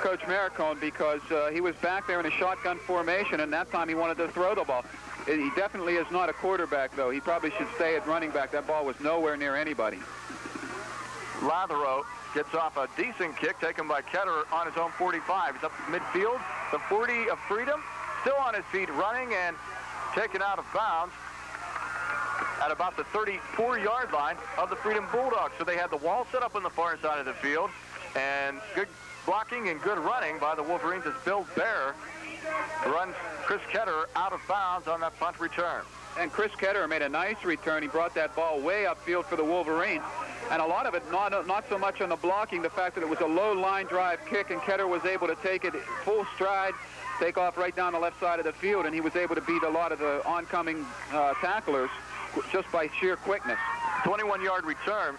Coach Maricone because he was back there in a shotgun formation, and that time he wanted to throw the ball. He definitely is not a quarterback, though. He probably should stay at running back. That ball was nowhere near anybody. Lathero gets off a decent kick taken by Ketterer on his own 45. He's up midfield, the 40 of Freedom, still on his feet running and taken out of bounds at about the 34-yard line of the Freedom Bulldogs. So they had the wall set up on the far side of the field, and good blocking and good running by the Wolverines as Bill Bear runs Chris Ketterer out of bounds on that punt return. And Chris Ketterer made a nice return. He brought that ball way upfield for the Wolverines. And a lot of it not so much on the blocking, the fact that it was a low line drive kick, and Ketterer was able to take it full stride, take off right down the left side of the field, and he was able to beat a lot of the oncoming tacklers just by sheer quickness. 21-yard return.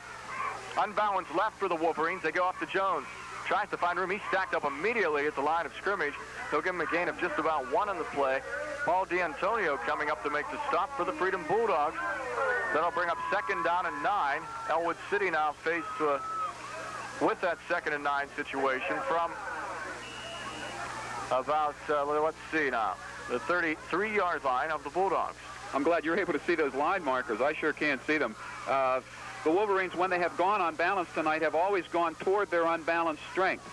Unbalanced left for the Wolverines. They go off to Jones. Tries to find room. He's stacked up immediately at the line of scrimmage. They'll give him a gain of just about 1 on the play. Paul D'Antonio coming up to make the stop for the Freedom Bulldogs. That'll bring up 2nd down and 9. Ellwood City now faced with that 2nd and 9 situation from about, let's see now, the 33-yard line of the Bulldogs. I'm glad you're able to see those line markers. I sure can't see them. The Wolverines, when they have gone on balance tonight, have always gone toward their unbalanced strength.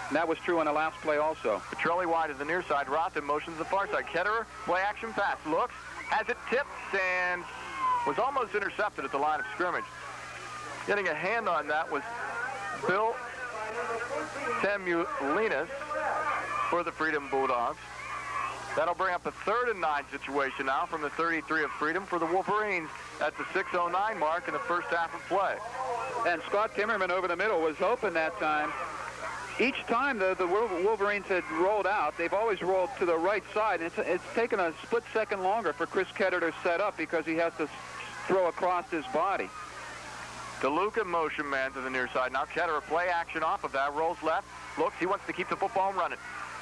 And that was true on the last play also. Petrelli wide to the near side. Roth in motion to the far side. Ketterer, play action pass. Looks, has it tipped, and was almost intercepted at the line of scrimmage. Getting a hand on that was Bill Samuelinas for the Freedom Bulldogs. That'll bring up a 3rd and 9 situation now from the 33 of Freedom for the Wolverines at the 6:09 mark in the first half of play. And Scott Timmerman over the middle was open that time. Each time the Wolverines had rolled out, they've always rolled to the right side. And it's taken a split second longer for Chris Ketterer to set up because he has to throw across his body. DeLuca motion man to the near side. Now Ketterer play action off of that. Rolls left. Looks. He wants to keep the football running.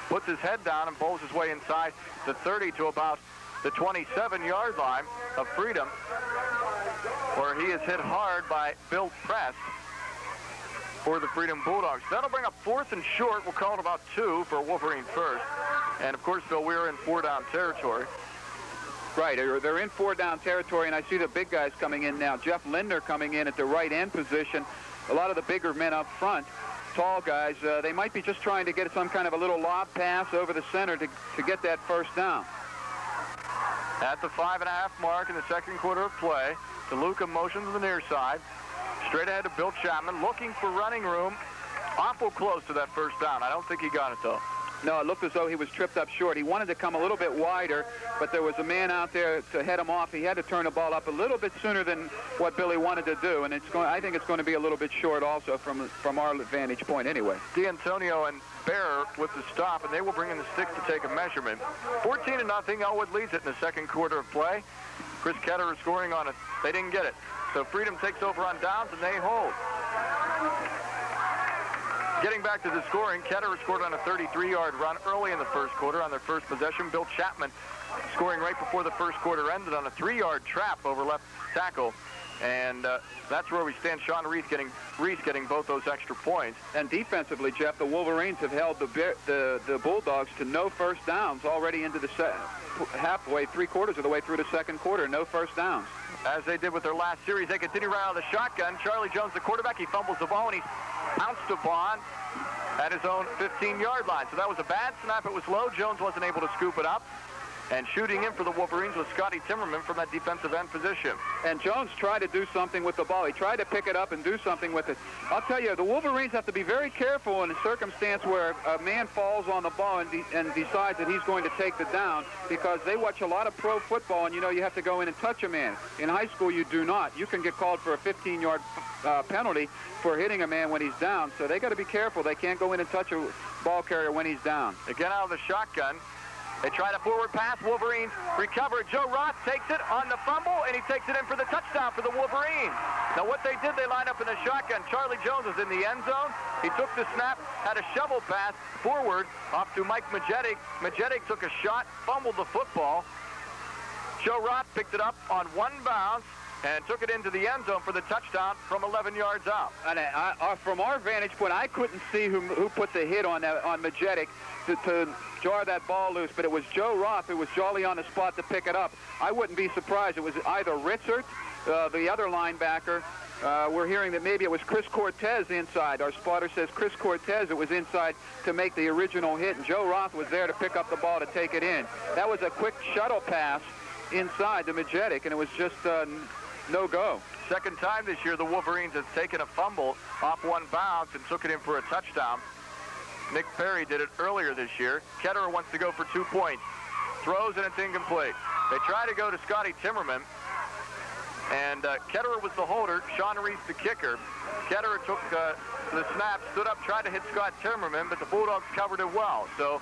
Puts his head down and bowls his way inside the 30 to about the 27-yard line of Freedom, where he is hit hard by Bill Prest for the Freedom Bulldogs. That'll bring up 4th and short. We'll call it about 2 for Wolverine first. And, of course, Bill, we're in 4-down territory. Right. They're in 4-down territory, and I see the big guys coming in now. Jeff Lindner coming in at the right end position. A lot of the bigger men up front, tall guys, they might be just trying to get some kind of a little lob pass over the center to get that first down. At the 5.5 mark in the second quarter of play, DeLuca motion to the near side. Straight ahead to Bill Chapman, looking for running room. Awful close to that first down. I don't think he got it, though. No, it looked as though he was tripped up short. He wanted to come a little bit wider, but there was a man out there to head him off. He had to turn the ball up a little bit sooner than what Billy wanted to do, and I think it's going to be a little bit short also from our vantage point anyway. D'Antonio and Bear with the stop, and they will bring in the sticks to take a measurement. 14-0, Ellwood leads it in the second quarter of play. Chris Ketterer scoring on it. They didn't get it. So Freedom takes over on downs, and they hold. Getting back to the scoring, Ketterer scored on a 33-yard run early in the first quarter on their first possession. Bill Chapman scoring right before the first quarter ended on a 3-yard trap over left tackle. And that's where we stand. Sean Reese getting both those extra points. And defensively, Jeff, the Wolverines have held the Bulldogs to no first downs already into the halfway, 3/4 of the way through the second quarter. No first downs. As they did with their last series, they continue right out of the shotgun. Charlie Jones, the quarterback, he fumbles the ball, and he's pounced upon at his own 15-yard line. So that was a bad snap. It was low. Jones wasn't able to scoop it up. And shooting in for the Wolverines was Scotty Timmerman from that defensive end position. And Jones tried to do something with the ball. He tried to pick it up and do something with it. I'll tell you, the Wolverines have to be very careful in a circumstance where a man falls on the ball and decides that he's going to take the down, because they watch a lot of pro football, and you know you have to go in and touch a man. In high school, you do not. You can get called for a 15-yard penalty for hitting a man when he's down, so they got to be careful. They can't go in and touch a ball carrier when he's down. Again, out of the shotgun. They try to forward pass. Wolverines recover. Joe Roth takes it on the fumble, and he takes it in for the touchdown for the Wolverines. Now what they did, they lined up in the shotgun. Charlie Jones was in the end zone. He took the snap, had a shovel pass forward off to Mike Majetic. Majetic took a shot, fumbled the football. Joe Roth picked it up on one bounce and took it into the end zone for the touchdown from 11 yards out. And from our vantage point, I couldn't see who put the hit on Majetic to jar that ball loose, but it was Joe Roth who was jolly on the spot to pick it up. I wouldn't be surprised. It was either Ritzert, the other linebacker. We're hearing that maybe it was Chris Cortez inside. Our spotter says Chris Cortez, it was inside to make the original hit, and Joe Roth was there to pick up the ball to take it in. That was a quick shuttle pass inside to Majetic, and it was just no go. Second time this year the Wolverines have taken a fumble off one bounce and took it in for a touchdown. Nick Perry did it earlier this year. Ketterer wants to go for 2 points. Throws and it's incomplete. They try to go to Scotty Timmerman, and Ketterer was the holder, Sean Reese the kicker. Ketterer took the snap, stood up, tried to hit Scott Timmerman, but the Bulldogs covered it well. So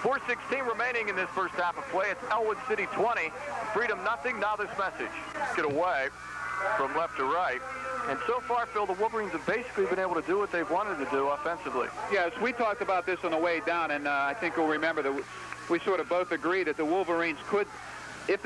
4:16 remaining in this first half of play. It's Ellwood City 20, Freedom nothing. Now this message. Get away from left to right. And so far, Phil, the Wolverines have basically been able to do what they've wanted to do offensively. Yes, we talked about this on the way down, and I think you'll remember that we sort of both agreed that the Wolverines could, if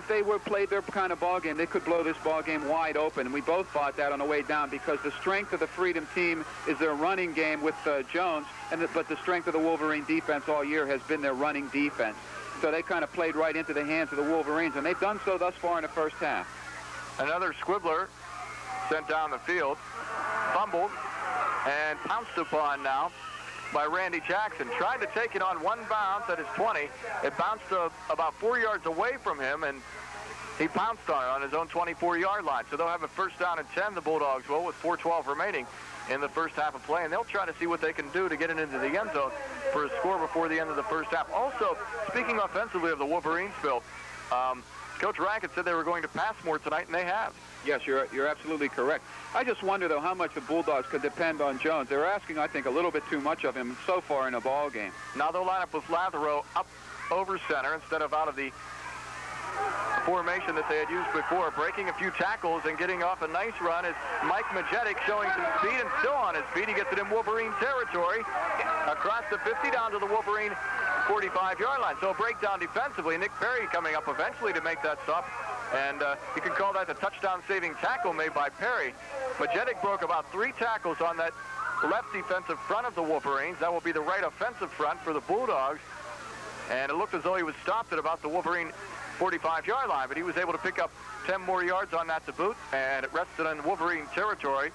they were played their kind of ball game, they could blow this ball game wide open. And we both thought that on the way down, because the strength of the Freedom team is their running game with Jones, but the strength of the Wolverine defense all year has been their running defense. So they kind of played right into the hands of the Wolverines, and they've done so thus far in the first half. Another squibbler sent down the field, fumbled, and pounced upon now by Randy Jackson. Tried to take it on one bounce at his 20. It bounced about 4 yards away from him, and he pounced on his own 24-yard line. So they'll have a first down and 10, the Bulldogs will, with 4:12 remaining in the first half of play, and they'll try to see what they can do to get it into the end zone for a score before the end of the first half. Also, speaking offensively of the Wolverines, Phil, Coach Rankin said they were going to pass more tonight, and they have. Yes, you're absolutely correct. I just wonder, though, how much the Bulldogs could depend on Jones. They're asking, I think, a little bit too much of him so far in a ball game. Now they'll line up with Lathero up over center instead of out of the formation that they had used before. Breaking a few tackles and getting off a nice run is Mike Majetic, showing some speed and still on his feet. He gets it in Wolverine territory across the 50 down to the Wolverine 45-yard line. So a breakdown defensively. Nick Perry coming up eventually to make that stop. And you can call that the touchdown-saving tackle made by Perry. Majetic broke about 3 tackles on that left defensive front of the Wolverines. That will be the right offensive front for the Bulldogs. And it looked as though he was stopped at about the Wolverine 45-yard line, but he was able to pick up 10 more yards on that to boot, and it rested in Wolverine territory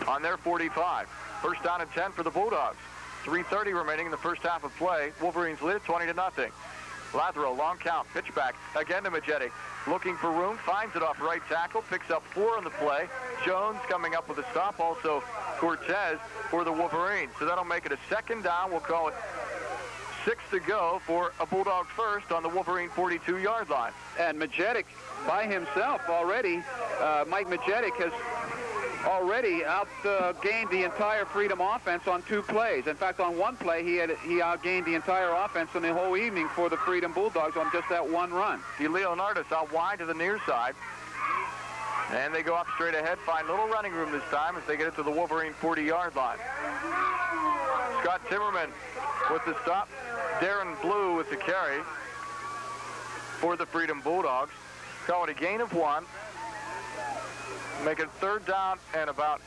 on their 45. First down and 10 for the Bulldogs. 3:30 remaining in the first half of play. Wolverines lead 20-0. Lathero, long count, pitch back again to Majetic. Looking for room, finds it off right tackle, picks up 4 on the play. Jones coming up with a stop, also Cortez for the Wolverines. So that'll make it a second down. We'll call it 6 to go for a Bulldog first on the Wolverine 42-yard line. And Majetic by himself already, Mike Majetic has already outgained the entire Freedom offense on 2 plays. In fact, on one play, he outgained the entire offense on the whole evening for the Freedom Bulldogs on just that one run. Leonardis out wide to the near side. And they go up straight ahead, find little running room this time as they get it to the Wolverine 40-yard line. Scott Timmerman with the stop. Darren Blue with the carry for the Freedom Bulldogs. Call it a gain of 1. Make it third down and about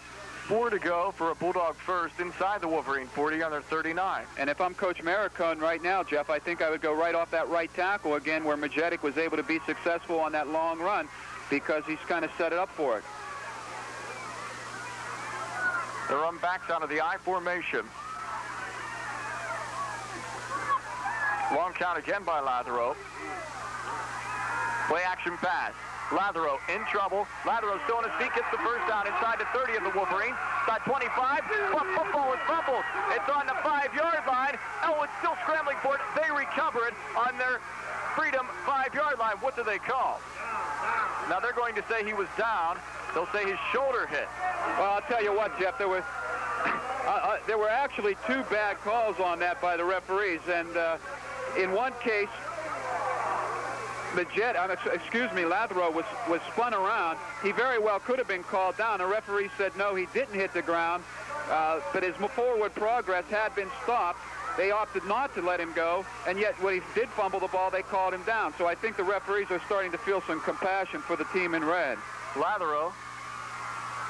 4 to go for a Bulldog first inside the Wolverine 40 on their 39. And if I'm Coach Maricone right now, Jeff, I think I would go right off that right tackle again where Majetic was able to be successful on that long run because he's kind of set it up for it. The run backs out of the I formation. Long count again by Lathero. Play action pass. Lathero in trouble. Lathero still on his feet, gets the first down inside the 30 of the Wolverines. Side 25. Football is fumbled. It's on the 5-yard line. Ellwood still scrambling for it. They recover it on their Freedom 5-yard line. What do they call? Now they're going to say he was down. They'll say his shoulder hit. Well, I'll tell you what, Jeff, there were actually 2 bad calls on that by the referees, and in one case, Lathero was spun around. He very well could have been called down. The referee said no, he didn't hit the ground, but his forward progress had been stopped. They opted not to let him go, and yet when he did fumble the ball, they called him down. So I think the referees are starting to feel some compassion for the team in red. Lathero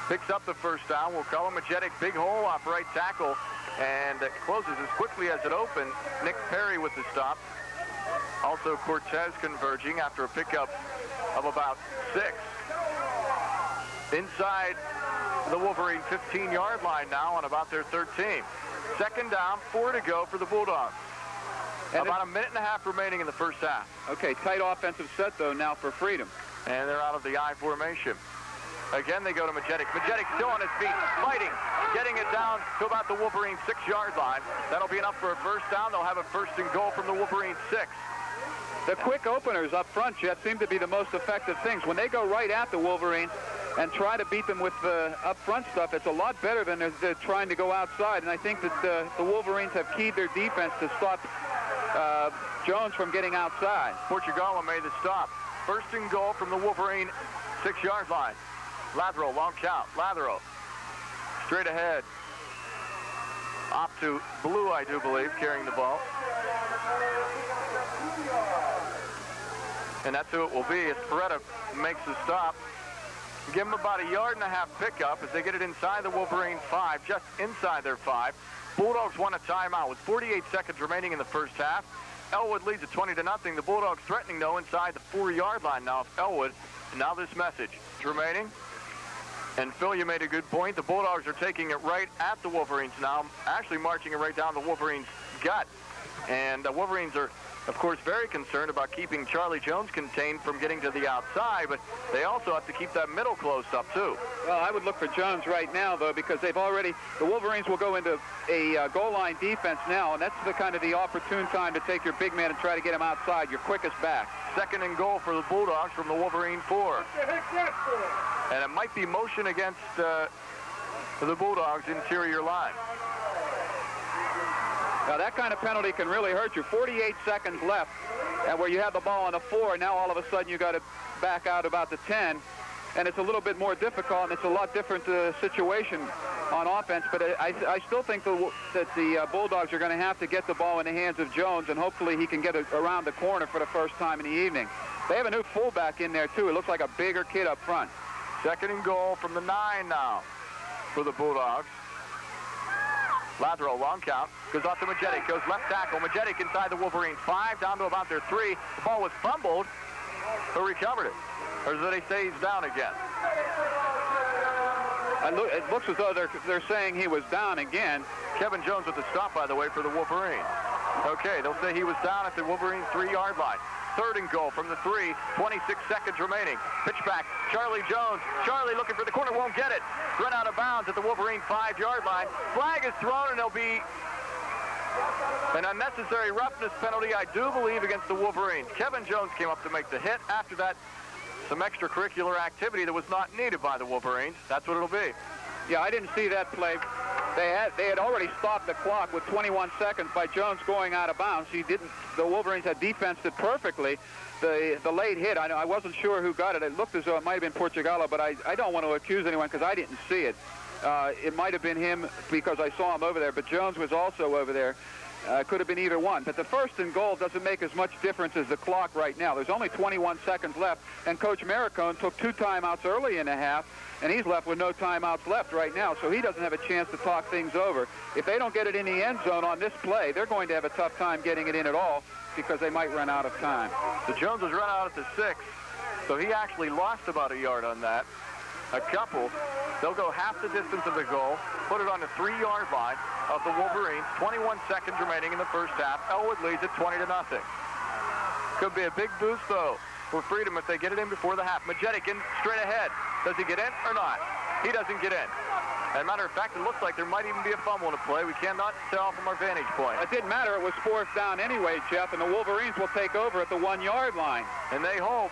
picks up the first down. We'll call him Majetic. Big hole off right tackle, and it closes as quickly as it opened. Nick Perry with the stop. Also Cortez converging after a pickup of about 6. Inside the Wolverine 15-yard line now on about their 13. Second down, 4 to go for the Bulldogs. And about a minute and a half remaining in the first half. Okay, tight offensive set, though, now for Freedom. And they're out of the I formation. Again, they go to Majetic. Majetic still on his feet, fighting, getting it down to about the Wolverine 6-yard line. That'll be enough for a first down. They'll have a first and goal from the Wolverine 6. The quick openers up front, Jeff, seem to be the most effective things. When they go right at the Wolverines and try to beat them with the up front stuff, it's a lot better than they're trying to go outside. And I think that the Wolverines have keyed their defense to stop Jones from getting outside. Portugala made the stop. First and goal from the Wolverine 6-yard line. Lathero, long count. Lathero, straight ahead. Off to Blue, I do believe, carrying the ball. And that's who it will be as Ferretta makes the stop. Give them about a 1.5 yard pickup as they get it inside the Wolverine 5, just inside their 5. Bulldogs want a timeout with 48 seconds remaining in the first half. Ellwood leads at 20-0. The Bulldogs threatening, though, inside the 4-yard line now of Ellwood. And now this message remaining. And Phil, you made a good point. The Bulldogs are taking it right at the Wolverines now, actually marching it right down the Wolverines' gut. And the Wolverines are, of course, very concerned about keeping Charlie Jones contained from getting to the outside, but they also have to keep that middle closed up, too. Well, I would look for Jones right now, though, because the Wolverines will go into a goal line defense now, and that's the opportune time to take your big man and try to get him outside, your quickest back. Second and goal for the Bulldogs from the Wolverine 4. And it might be motion against the Bulldogs' interior line. Now, that kind of penalty can really hurt you. 48 seconds left, and where you have the ball on the 4, and now all of a sudden you got to back out about the 10, and it's a little bit more difficult, and it's a lot different situation on offense. But I still think that the Bulldogs are going to have to get the ball in the hands of Jones, and hopefully he can get it around the corner for the first time in the evening. They have a new fullback in there, too. It looks like a bigger kid up front. Second and goal from the 9 now for the Bulldogs. Lathero, long count, goes off to Majetic, goes left tackle. Majetic inside the Wolverine 5, down to about their 3. The ball was fumbled. Who recovered it? Or do they say he's down again? It looks as though they're saying he was down again. Kevin Jones with the stop, by the way, for the Wolverine. Okay, they'll say he was down at the Wolverine 3-yard line. Third and goal from the 3, 26 seconds remaining. Pitch back, Charlie Jones. Charlie looking for the corner, won't get it. Run out of bounds at the Wolverine 5-yard line. Flag is thrown, and there'll be an unnecessary roughness penalty, I do believe, against the Wolverines. Kevin Jones came up to make the hit. After that, some extracurricular activity that was not needed by the Wolverines. That's what it'll be. Yeah, I didn't see that play. They had already stopped the clock with 21 seconds by Jones going out of bounds. The Wolverines had defensed it perfectly. The late hit, I wasn't sure who got it. It looked as though it might have been Portugala, but I don't want to accuse anyone because I didn't see it. It might have been him because I saw him over there, but Jones was also over there. Could have been either one. But the first and goal doesn't make as much difference as the clock right now. There's only 21 seconds left, and Coach Maricone took 2 timeouts early in the half, and he's left with no timeouts left right now, so he doesn't have a chance to talk things over. If they don't get it in the end zone on this play, they're going to have a tough time getting it in at all because they might run out of time. So Jones was run out at the 6, so he actually lost about a yard on that. A couple. They'll go half the distance of the goal, put it on the 3-yard line of the Wolverines. 21 seconds remaining in the first half. Ellwood leads it 20-0. Could be a big boost, though, for Freedom if they get it in before the half. Majetic in straight ahead. Does he get in or not? He doesn't get in. As a matter of fact, it looks like there might even be a fumble to play. We cannot tell from our vantage point. It didn't matter. It was 4th down anyway, Jeff, and the Wolverines will take over at the 1-yard line. And they hope.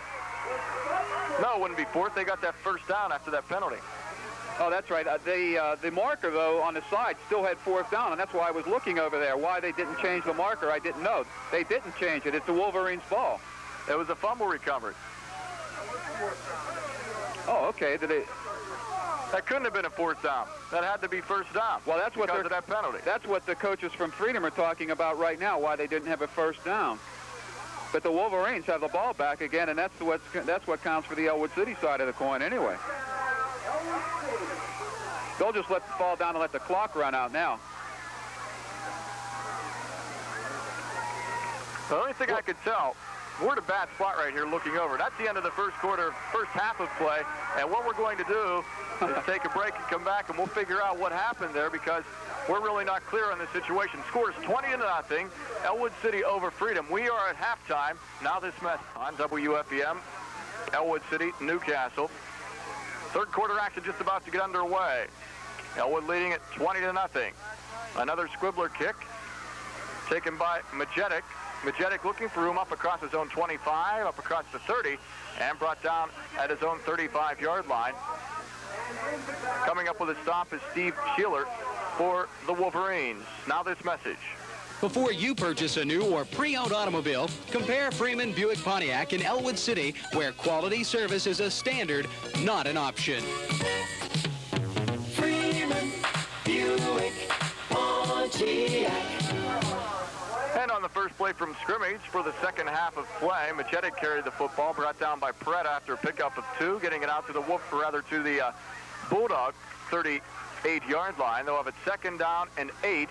No, it wouldn't be 4th. They got that first down after that penalty. Oh, that's right. The marker, though, on the side still had 4th down, and that's why I was looking over there. Why they didn't change the marker, I didn't know. They didn't change it. It's the Wolverines' ball. It was a fumble recovered. Oh, okay. That couldn't have been a 4th down. That had to be first down. Well, that's what because of that penalty. That's what the coaches from Freedom are talking about right now, why they didn't have a first down. But the Wolverines have the ball back again, and that's what counts for the Ellwood City side of the coin anyway. They'll just let the ball down and let the clock run out now. The only thing I could tell, we're at a bad spot right here looking over. That's the end of the first half of play, and what we're going to do is take a break and come back, and we'll figure out what happened there because we're really not clear on the situation. Score is 20-0. Ellwood City over Freedom. We are at halftime. Now this mess on WFEM, Ellwood City, Newcastle. Third quarter action just about to get underway. Ellwood leading it 20-0. Another squibbler kick taken by Majetic. Majetic looking for room up across his own 25, up across the 30, and brought down at his own 35-yard line. Coming up with a stop is Steve Sheeler for the Wolverines. Now this message. Before you purchase a new or pre-owned automobile, compare Freeman Buick Pontiac in Ellwood City, where quality service is a standard, not an option. Freeman Buick Pontiac. And on the first play from scrimmage for the second half of play, Majetic carried the football, brought down by Perret after a pickup of 2, getting it out to the to the Bulldog 38-yard line. They'll have it 2nd down and 8.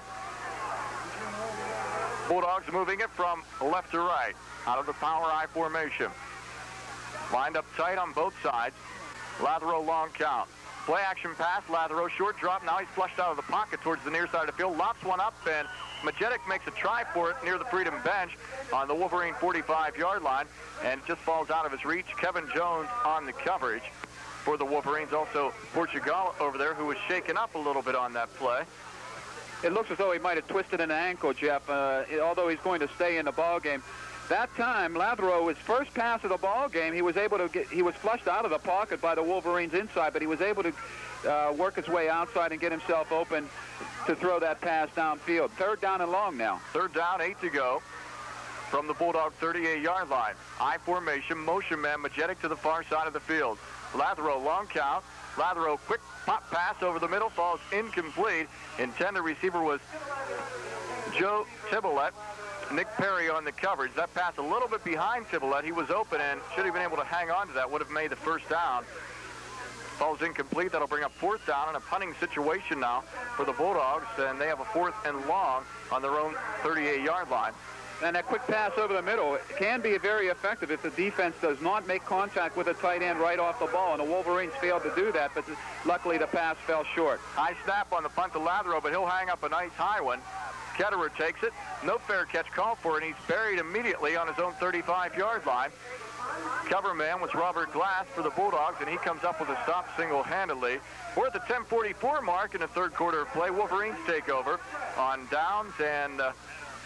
Bulldogs moving it from left to right out of the power I formation. Lined up tight on both sides. Lathero long count. Play action pass. Lathero short drop. Now he's flushed out of the pocket towards the near side of the field. Lops one up, and Majetic makes a try for it near the Freedom bench on the Wolverine 45-yard line, and it just falls out of his reach. Kevin Jones on the coverage for the Wolverines. Also Portugal over there, who was shaken up a little bit on that play. It looks as though he might have twisted an ankle, Jeff, although he's going to stay in the ball game. That time, Lathero, his first pass of the ball game, he was flushed out of the pocket by the Wolverines inside, but he was able to work his way outside and get himself open to throw that pass downfield. 3rd down and long now. 3rd down, 8 to go from the Bulldog 38-yard line. I formation, motion man, Majetic to the far side of the field. Lathero long count. Lathero quick pop pass over the middle, falls incomplete. Intended receiver was Joe Tibolette. Nick Perry on the coverage. That pass a little bit behind Tibolette. He was open and should have been able to hang on to that. Would have made the first down. Falls incomplete. That'll bring up 4th down and a punting situation now for the Bulldogs. And they have a 4th and long on their own 38-yard line. And that quick pass over the middle can be very effective if the defense does not make contact with a tight end right off the ball. And the Wolverines failed to do that, but luckily the pass fell short. High snap on the punt to Lathero, but he'll hang up a nice high one. Ketterer takes it. No fair catch called for it, and he's buried immediately on his own 35-yard line. Cover man was Robert Glass for the Bulldogs, and he comes up with a stop single-handedly. We're at the 10:44 mark in the third quarter of play. Wolverines take over on downs, and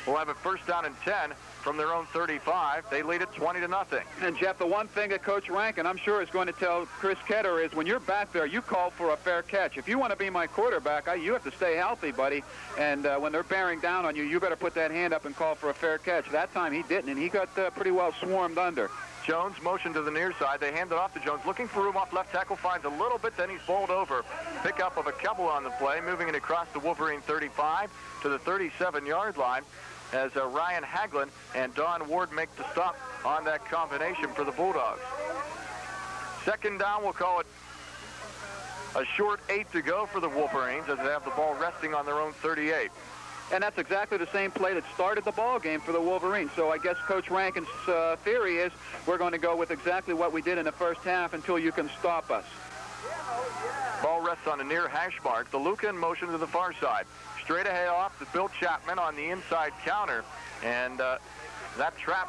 we'll have a 1st down and 10 from their own 35. They lead it 20-0. And Jeff, the one thing that Coach Rankin, I'm sure, is going to tell Chris Ketterer is when you're back there, you call for a fair catch. If you want to be my quarterback, you have to stay healthy, buddy. And when they're bearing down on you, you better put that hand up and call for a fair catch. That time he didn't, and he got pretty well swarmed under. Jones motion to the near side. They hand it off to Jones. Looking for room off left tackle. Finds a little bit. Then he's bowled over. Pickup of a couple on the play. Moving it across the Wolverine 35 to the 37-yard line as Ryan Haglin and Don Ward make the stop on that combination for the Bulldogs. 2nd down, we'll call it a short 8 to go for the Wolverines as they have the ball resting on their own 38. And that's exactly the same play that started the ball game for the Wolverines. So I guess Coach Rankin's theory is we're going to go with exactly what we did in the first half until you can stop us. Ball rests on a near hash mark. DeLuca in motion to the far side. Straight ahead off to Bill Chapman on the inside counter. And that trap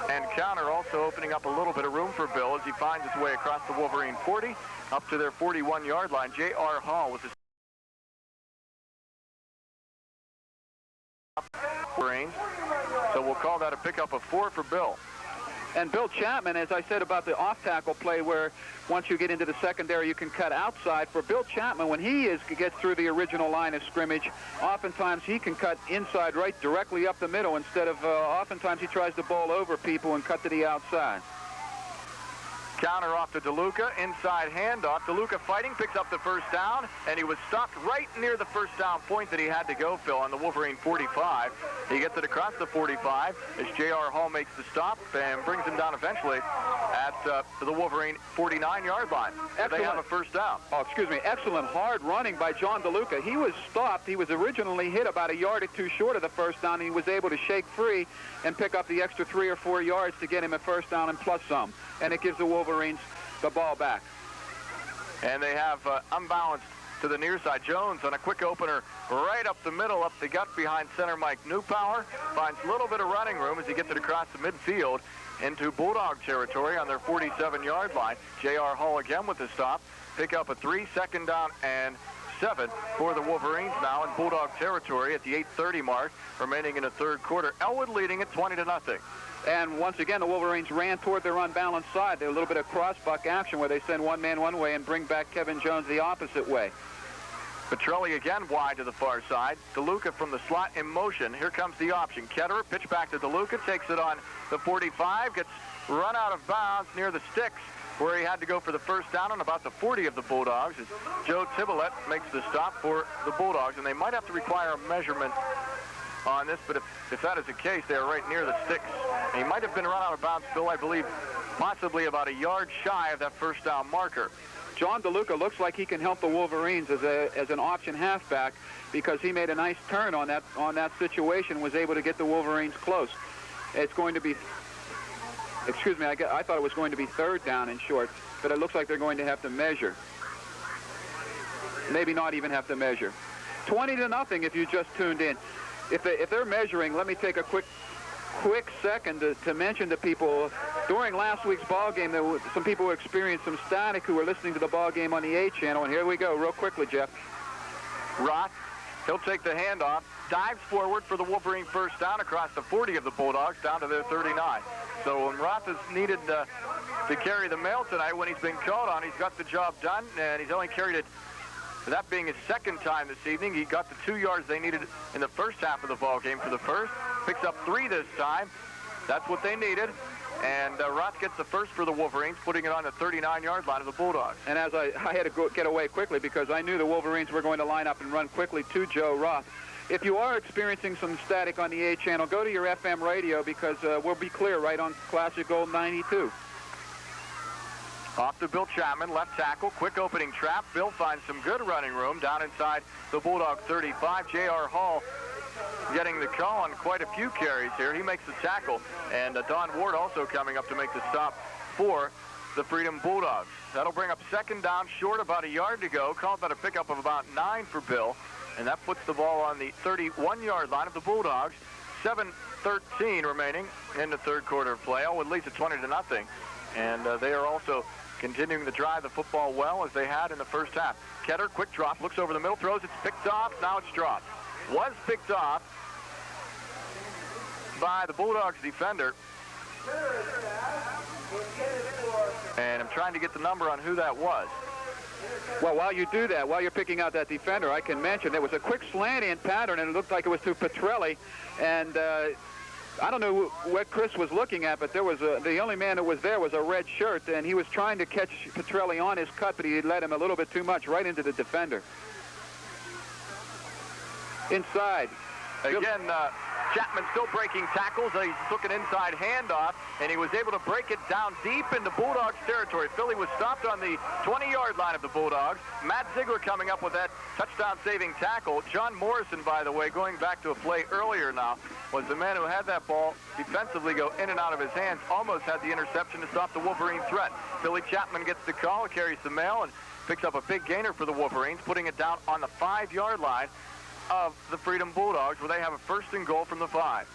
and counter also opening up a little bit of room for Bill as he finds his way across the Wolverine 40 up to their 41-yard line. J.R. Hall with his Wolverines. So we'll call that a pickup of 4 for Bill. And Bill Chapman, as I said about the off-tackle play where once you get into the secondary, you can cut outside. For Bill Chapman, when he gets through the original line of scrimmage, oftentimes he can cut inside right directly up the middle instead of oftentimes he tries to bowl over people and cut to the outside. Counter off to DeLuca, inside handoff. DeLuca fighting, picks up the first down, and he was stopped right near the first down point that he had to go, Phil, on the Wolverine 45. He gets it across the 45 as J.R. Hall makes the stop and brings him down eventually at the Wolverine 49-yard line. They have a first down. Oh, excuse me. Excellent hard running by John DeLuca. He was stopped. He was originally hit about a yard or two short of the first down, and he was able to shake free and pick up the extra 3 or 4 yards to get him a first down and plus some. And it gives the Wolverines the ball back. And they have unbalanced to the near side. Jones on a quick opener right up the middle, up the gut behind center Mike Newpower. Finds a little bit of running room as he gets it across the midfield into Bulldog territory on their 47-yard line. J.R. Hall again with the stop. Pick up a 3, second down and 7 for the Wolverines now in Bulldog territory at the 8:30 mark, remaining in the third quarter. Ellwood leading it 20-0. And once again, the Wolverines ran toward their unbalanced side. They're a little bit of cross-buck action where they send one man one way and bring back Kevin Jones the opposite way. Petrelli again wide to the far side. DeLuca from the slot in motion. Here comes the option. Ketterer, pitch back to DeLuca, takes it on the 45, gets run out of bounds near the sticks where he had to go for the first down on about the 40 of the Bulldogs as Joe Tibolette makes the stop for the Bulldogs. And they might have to require a measurement on this, but if that is the case, they are right near the sticks. And he might have been run out of bounds, Bill, I believe, possibly about a yard shy of that first down marker. John DeLuca looks like he can help the Wolverines as an option halfback because he made a nice turn on that situation, was able to get the Wolverines close. It's going to be, excuse me, I thought it was going to be third down and short, but it looks like they're going to have to measure. Maybe not even have to measure. 20-0 if you just tuned in. If they're measuring, let me take a quick second to mention to people, during last week's ball game, there were some people who experienced some static who were listening to the ball game on the A channel, and here we go, real quickly, Jeff. Roth, he'll take the handoff, dives forward for the Wolverine first down across the 40 of the Bulldogs down to their 39. So when Roth is needed to carry the mail tonight, when he's been called on, he's got the job done, and he's only carried it. That being his second time this evening. He got the 2 yards they needed in the first half of the ball game for the first. Picks up 3 this time. That's what they needed. And Roth gets the first for the Wolverines, putting it on the 39-yard line of the Bulldogs. And as I had to get away quickly because I knew the Wolverines were going to line up and run quickly to Joe Roth. If you are experiencing some static on the A channel, go to your FM radio because we'll be clear right on Classic Gold 92. Off to Bill Chapman, left tackle, quick opening trap. Bill finds some good running room down inside the Bulldog 35. J.R. Hall getting the call on quite a few carries here. He makes the tackle, and Don Ward also coming up to make the stop for the Freedom Bulldogs. That'll bring up second down short, about a yard to go. Called about a pickup of about 9 for Bill, and that puts the ball on the 31-yard line of the Bulldogs. 7:13 remaining in the third quarter of play. Ellwood leads at 20-0, and they are also continuing to drive the football well as they had in the first half. Ketter, quick drop, looks over the middle, throws, it's picked off, now it's dropped. Was picked off by the Bulldogs defender. And I'm trying to get the number on who that was. Well, while you do that, while you're picking out that defender, I can mention there was a quick slant-in pattern, and it looked like it was to Petrelli. And I don't know what Chris was looking at, but there was the only man that was there was a red shirt, and he was trying to catch Petrelli on his cut, but he let him a little bit too much right into the defender. Inside. Again, Chapman still breaking tackles. He took an inside handoff, and he was able to break it down deep into Bulldogs territory. Philly was stopped on the 20-yard line of the Bulldogs. Matt Ziegler coming up with that touchdown-saving tackle. John Morrison, by the way, going back to a play earlier now, was the man who had that ball defensively go in and out of his hands, almost had the interception to stop the Wolverine threat. Billy Chapman gets the call, carries the mail, and picks up a big gainer for the Wolverines, putting it down on the 5-yard line of the Freedom Bulldogs, where they have a 1st and goal from the 5.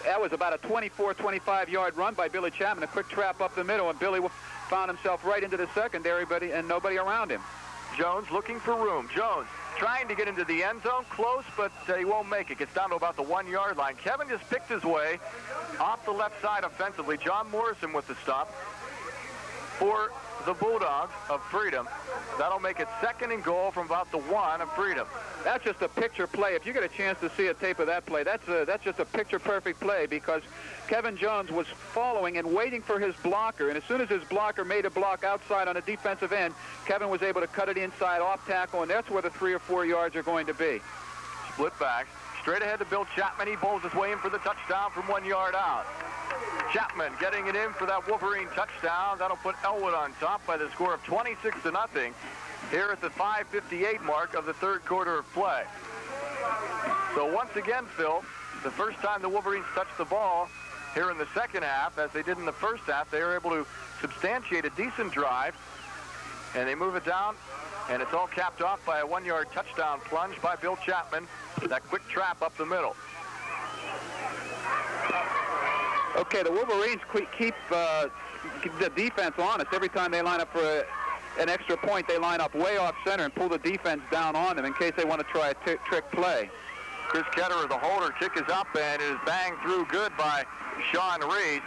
That was about a 24, 25-yard run by Billy Chapman, a quick trap up the middle, and Billy found himself right into the secondary, and nobody around him. Jones looking for room. Jones trying to get into the end zone, close, but he won't make it. Gets down to about the 1-yard line. Kevin just picked his way off the left side offensively. John Morrison with the stop for the Bulldogs of Freedom. That'll make it 2nd and goal from about the 1 of Freedom. That's just a picture play. If you get a chance to see a tape of that play, that's just a picture-perfect play, because Kevin Jones was following and waiting for his blocker, and as soon as his blocker made a block outside on a defensive end, Kevin was able to cut it inside off tackle, and that's where the 3 or 4 yards are going to be. Split back. Straight ahead to Bill Chapman. He bowls his way in for the touchdown from 1 yard out. Chapman getting it in for that Wolverine touchdown. That'll put Ellwood on top by the score of 26-0 here at the 5:58 mark of the 3rd quarter of play. So once again, Phil, the first time the Wolverines touched the ball here in the 2nd half, as they did in the 1st half, they were able to substantiate a decent drive, and they move it down, and it's all capped off by a 1-yard touchdown plunge by Bill Chapman. That quick trap up the middle. Okay, the Wolverines keep the defense honest. Every time they line up for an extra point, they line up way off center and pull the defense down on them in case they want to try a trick play. Chris Ketterer, the holder, kick is up, and it is banged through good by Sean Reed.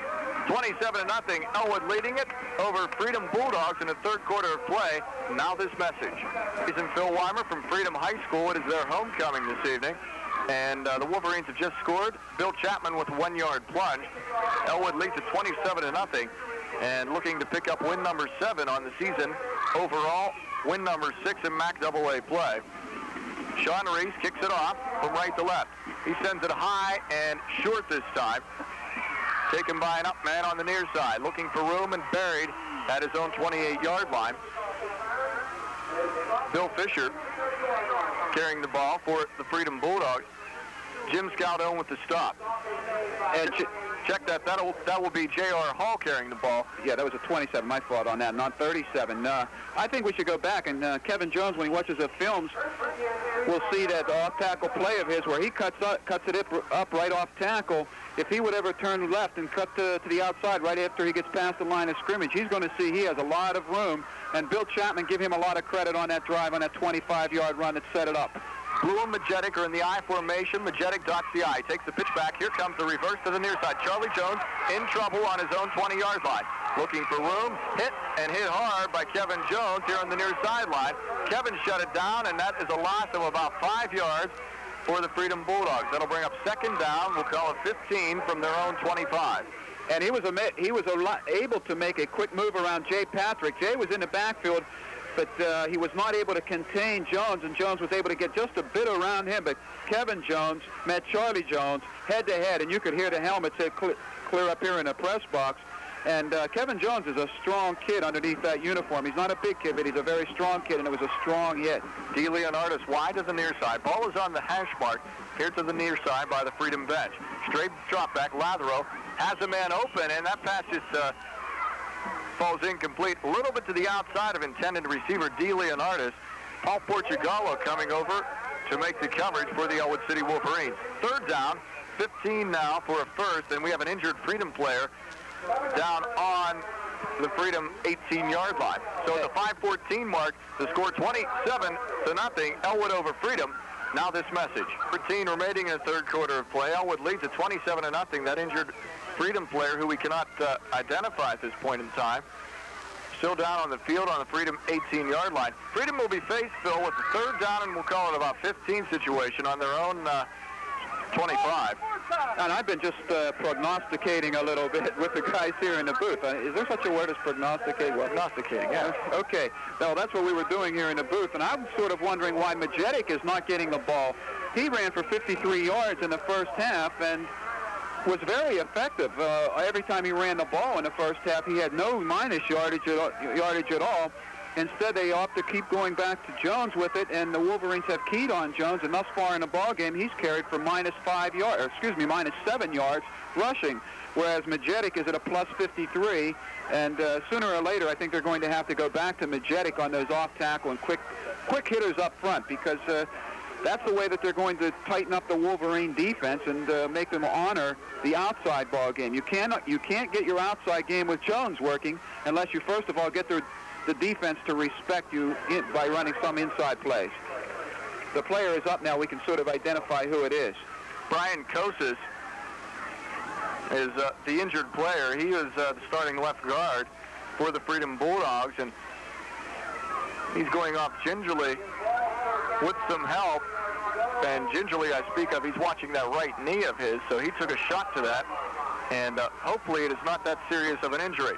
27-0, Ellwood leading it over Freedom Bulldogs in the 3rd quarter of play. Now this message. He's Phil Weimer from Freedom High School. It is their homecoming this evening. And the Wolverines have just scored. Bill Chapman with a 1-yard plunge. Ellwood leads at 27-0 and looking to pick up win number 7 on the season. Overall, win number 6 in MAC AA play. Sean Reese kicks it off from right to left. He sends it high and short this time. Taken by an up man on the near side. Looking for room and buried at his own 28-yard line. Bill Fisher carrying the ball for the Freedom Bulldogs. Jim Scaldone with the stop. And check that. That will be J.R. Hall carrying the ball. Yeah, that was a 27. My fault on that, not 37. I think we should go back, and Kevin Jones, when he watches the films, will see that off-tackle play of his where he cuts it up right off tackle. If he would ever turn left and cut to the outside right after he gets past the line of scrimmage, he's going to see he has a lot of room. And Bill Chapman, give him a lot of credit on that drive, on that 25-yard run that set it up. Blue and Majetic are in the I formation. Majetic dots the I. Takes the pitch back. Here comes the reverse to the near side. Charlie Jones in trouble on his own 20-yard line. Looking for room. Hit hard by Kevin Jones here on the near sideline. Kevin shut it down, and that is a loss of about 5 yards for the Freedom Bulldogs. That'll bring up 2nd down. We'll call it 15 from their own 25. And he was able to make a quick move around Jay Patrick. Jay was in the backfield, but he was not able to contain Jones, and Jones was able to get just a bit around him. But Kevin Jones met Charlie Jones head-to-head, and you could hear the helmet say clear up here in the press box. And Kevin Jones is a strong kid underneath that uniform. He's not a big kid, but he's a very strong kid, and it was a strong hit. DeLeonardis wide to the near side. Ball is on the hash mark here to the near side by the Freedom bench. Straight drop back. Lathero has a man open, and that pass just falls incomplete. A little bit to the outside of intended receiver DeLeonardis. Paul Portugallo coming over to make the coverage for the Ellwood City Wolverines. 3rd down, 15 now for a first, and we have an injured Freedom player down on the Freedom 18-yard line. So at the 5:14 mark, the score 27-0, Ellwood over Freedom. Now this message. 13 remaining in the 3rd quarter of play. Ellwood leads at 27-0. That injured Freedom player, who we cannot identify at this point in time, still down on the field on the Freedom 18-yard line. Freedom will be faced, Phil, with the 3rd down, and we'll call it about 15 situation on their own 25. And I've been just prognosticating a little bit with the guys here in the booth. Is there such a word as prognosticate? Well, prognosticating, yeah. Okay. Well, that's what we were doing here in the booth. And I'm sort of wondering why Majetic is not getting the ball. He ran for 53 yards in the 1st half and was very effective. Every time he ran the ball in the 1st half, he had no minus yardage at all. Instead, they opt to keep going back to Jones with it, and the Wolverines have keyed on Jones, and thus far in the ball game, he's carried for minus 7 yards rushing, whereas Majetic is at a plus 53, and sooner or later, I think they're going to have to go back to Majetic on those off-tackle and quick hitters up front, because that's the way that they're going to tighten up the Wolverine defense and make them honor the outside ball game. You can't get your outside game with Jones working unless you first of all get the defense to respect you by running some inside plays. The player is up now. We can sort of identify who it is. Brian Kosis is the injured player. He is the starting left guard for the Freedom Bulldogs, and he's going off gingerly with some help. And gingerly I speak of, he's watching that right knee of his, so he took a shot to that, and hopefully it is not that serious of an injury.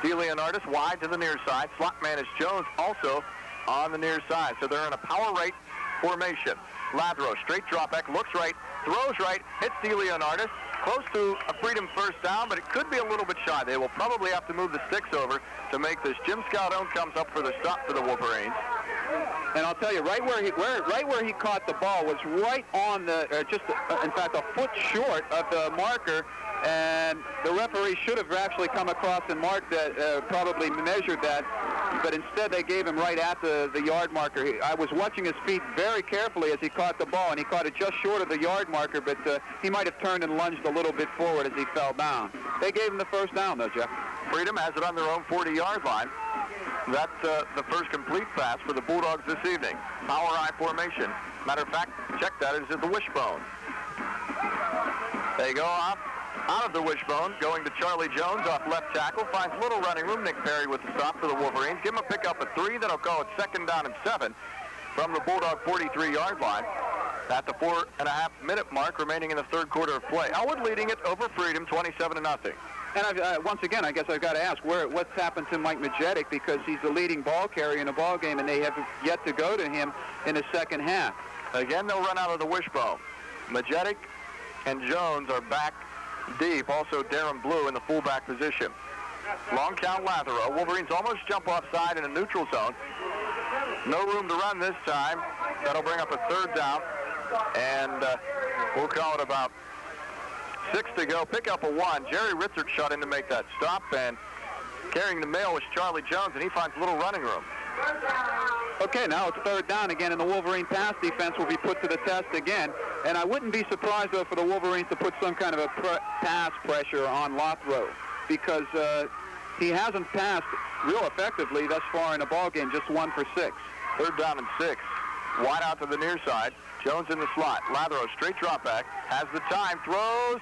DeLeonardis wide to the near side. Slot man is Jones, also on the near side. So they're in a power right formation. Lathrow, straight drop back, looks right, throws right, hits DeLeonardis. Close to a Freedom first down, but it could be a little bit shy. They will probably have to move the sticks over to make this. Jim Scaldone comes up for the stop for the Wolverines. And I'll tell you, right where he caught the ball was right on the, in fact, a foot short of the marker. And the referee should have actually come across and marked that, probably measured that, but instead they gave him right at the yard marker. I was watching his feet very carefully as he caught the ball, and he caught it just short of the yard marker, but he might have turned and lunged a little bit forward as he fell down. They gave him the first down, though, Jeff. Freedom has it on their own 40-yard line. That's the first complete pass for the Bulldogs this evening. Power I formation. Matter of fact, check that, it is at the wishbone. They go off. Out of the wishbone, going to Charlie Jones off left tackle, finds little running room. Nick Perry with the stop for the Wolverines. Give him a pickup of 3, that'll call it 2nd down and 7 from the Bulldog 43-yard line. At the 4.5-minute mark remaining in the third quarter of play. Ellwood leading it over Freedom 27-0. And once again, I guess I've got to ask, what's happened to Mike Majetic, because he's the leading ball carrier in the ball game, and they have yet to go to him in the second half. Again, they'll run out of the wishbone. Majetic and Jones are back deep. Also, Darren Blue in the fullback position. Long count Lathrow. Wolverines almost jump offside in a neutral zone. No room to run this time. That'll bring up a 3rd down. And we'll call it about 6 to go. Pick up a 1. Jerry Ritzert shot in to make that stop. And carrying the mail was Charlie Jones, and he finds little running room. Okay, now it's 3rd down again, and the Wolverine pass defense will be put to the test again. And I wouldn't be surprised, though, for the Wolverines to put some kind of a pass pressure on Lathrow, because he hasn't passed real effectively thus far in the ball game, just 1 for 6. 3rd down and 6. Wide out to the near side. Jones in the slot. Lathrow, straight drop back. Has the time. Throws.